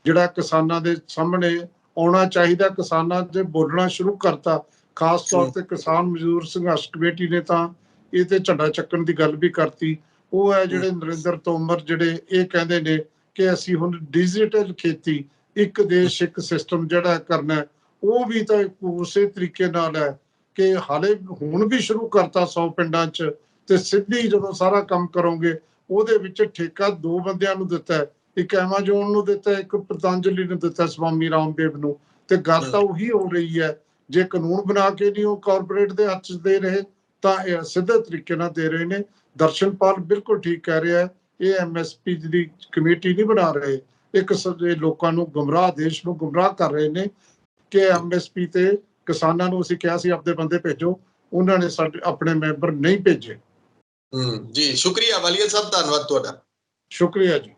ਜਿਹੜਾ ਕਿਸਾਨਾਂ ਦੇ ਸਾਹਮਣੇ ਆਉਣਾ ਚਾਹੀਦਾ। ਕਿਸਾਨਾਂ 'ਤੇ ਬੋਲਣਾ ਸ਼ੁਰੂ ਕਰਤਾ, ਖਾਸ ਤੌਰ ਤੇ ਕਿਸਾਨ ਮਜ਼ਦੂਰ ਸੰਘਰਸ਼ ਕਮੇਟੀ ਨੇ ਤਾਂ ਇਹ ਤੇ ਝੰਡਾ ਚੱਕਣ ਦੀ ਗੱਲ ਵੀ ਕਰਤੀ। ਉਹ ਹੈ ਜਿਹੜੇ ਨਰਿੰਦਰ ਤੋਮਰ, ਜਿਹੜੇ ਇਹ ਕਹਿੰਦੇ ਨੇ ਕਿ ਅਸੀਂ ਹੁਣ ਡਿਜੀਟਲ ਖੇਤੀ, ਇੱਕ ਦੇਸ਼ ਇੱਕ ਸਿਸਟਮ ਜਿਹੜਾ ਕਰਨਾ, ਉਹ ਵੀ ਤਾਂ ਉਸੇ ਤਰੀਕੇ ਨਾਲ ਹੈ ਕਿ ਹਾਲੇ ਹੁਣ ਵੀ ਸ਼ੁਰੂ ਕਰਤਾ 100 ਪਿੰਡਾਂ 'ਚ ਤੇ ਸਿੱਧੀ ਜਦੋਂ ਸਾਰਾ ਕੰਮ ਕਰੋਗੇ ਉਹਦੇ ਵਿੱਚ ਠੇਕਾ 2 ਬੰਦਿਆਂ ਨੂੰ ਦਿੱਤਾ ਹੈ, ਇੱਕ ਐਮਾਜ਼ੋਨ ਨੂੰ ਦਿੱਤਾ, ਇੱਕ ਪਤੰਜਲੀ ਨੂੰ ਦਿੱਤਾ, ਸਵਾਮੀ ਰਾਮਦੇਵ ਨੂੰ। ਤੇ ਗੱਲ ਤਾਂ ਉਹੀ ਹੋ ਰਹੀ ਹੈ, ਜੇ ਕਾਨੂੰਨ ਬਣਾ ਕੇ ਨਹੀਂ ਉਹ ਕਾਰਪੋਰੇਟ ਦੇ ਹੱਥ 'ਚ ਦੇ ਰਹੇ ਤਾਂ ਇਹ ਸਿੱਧੇ ਤਰੀਕੇ ਨਾਲ ਦੇ ਰਹੇ ਨੇ। ਦਰਸ਼ਨਪਾਲ ਬਿਲਕੁਲ ਠੀਕ ਕਹਿ ਰਿਹਾ ਹੈ, ਇਹ ਐਮਐਸਪੀ ਦੀ ਕਮੇਟੀ ਨਹੀਂ ਬਣਾ ਰਹੇ, ਇੱਕ ਲੋਕਾਂ ਨੂੰ ਗੁੰਮਰਾਹ, ਦੇਸ਼ ਨੂੰ ਗੁੰਮਰਾਹ ਕਰ ਰਹੇ ਨੇ ਕਿ ਐਮਐਸਪੀ ਤੇ ਕਿਸਾਨਾਂ ਨੂੰ ਅਸੀਂ ਕਿਹਾ ਸੀ ਆਪਣੇ ਬੰਦੇ ਭੇਜੋ, ਉਹਨਾਂ ਨੇ ਸਾਡੇ ਆਪਣੇ ਮੈਂਬਰ ਨਹੀਂ ਭੇਜੇ। ਜੀ ਸ਼ੁਕਰੀਆ ਵਾਲੀਆ ਸਾਹਿਬ, ਧੰਨਵਾਦ ਤੁਹਾਡਾ। ਸ਼ੁਕਰੀਆ ਜੀ।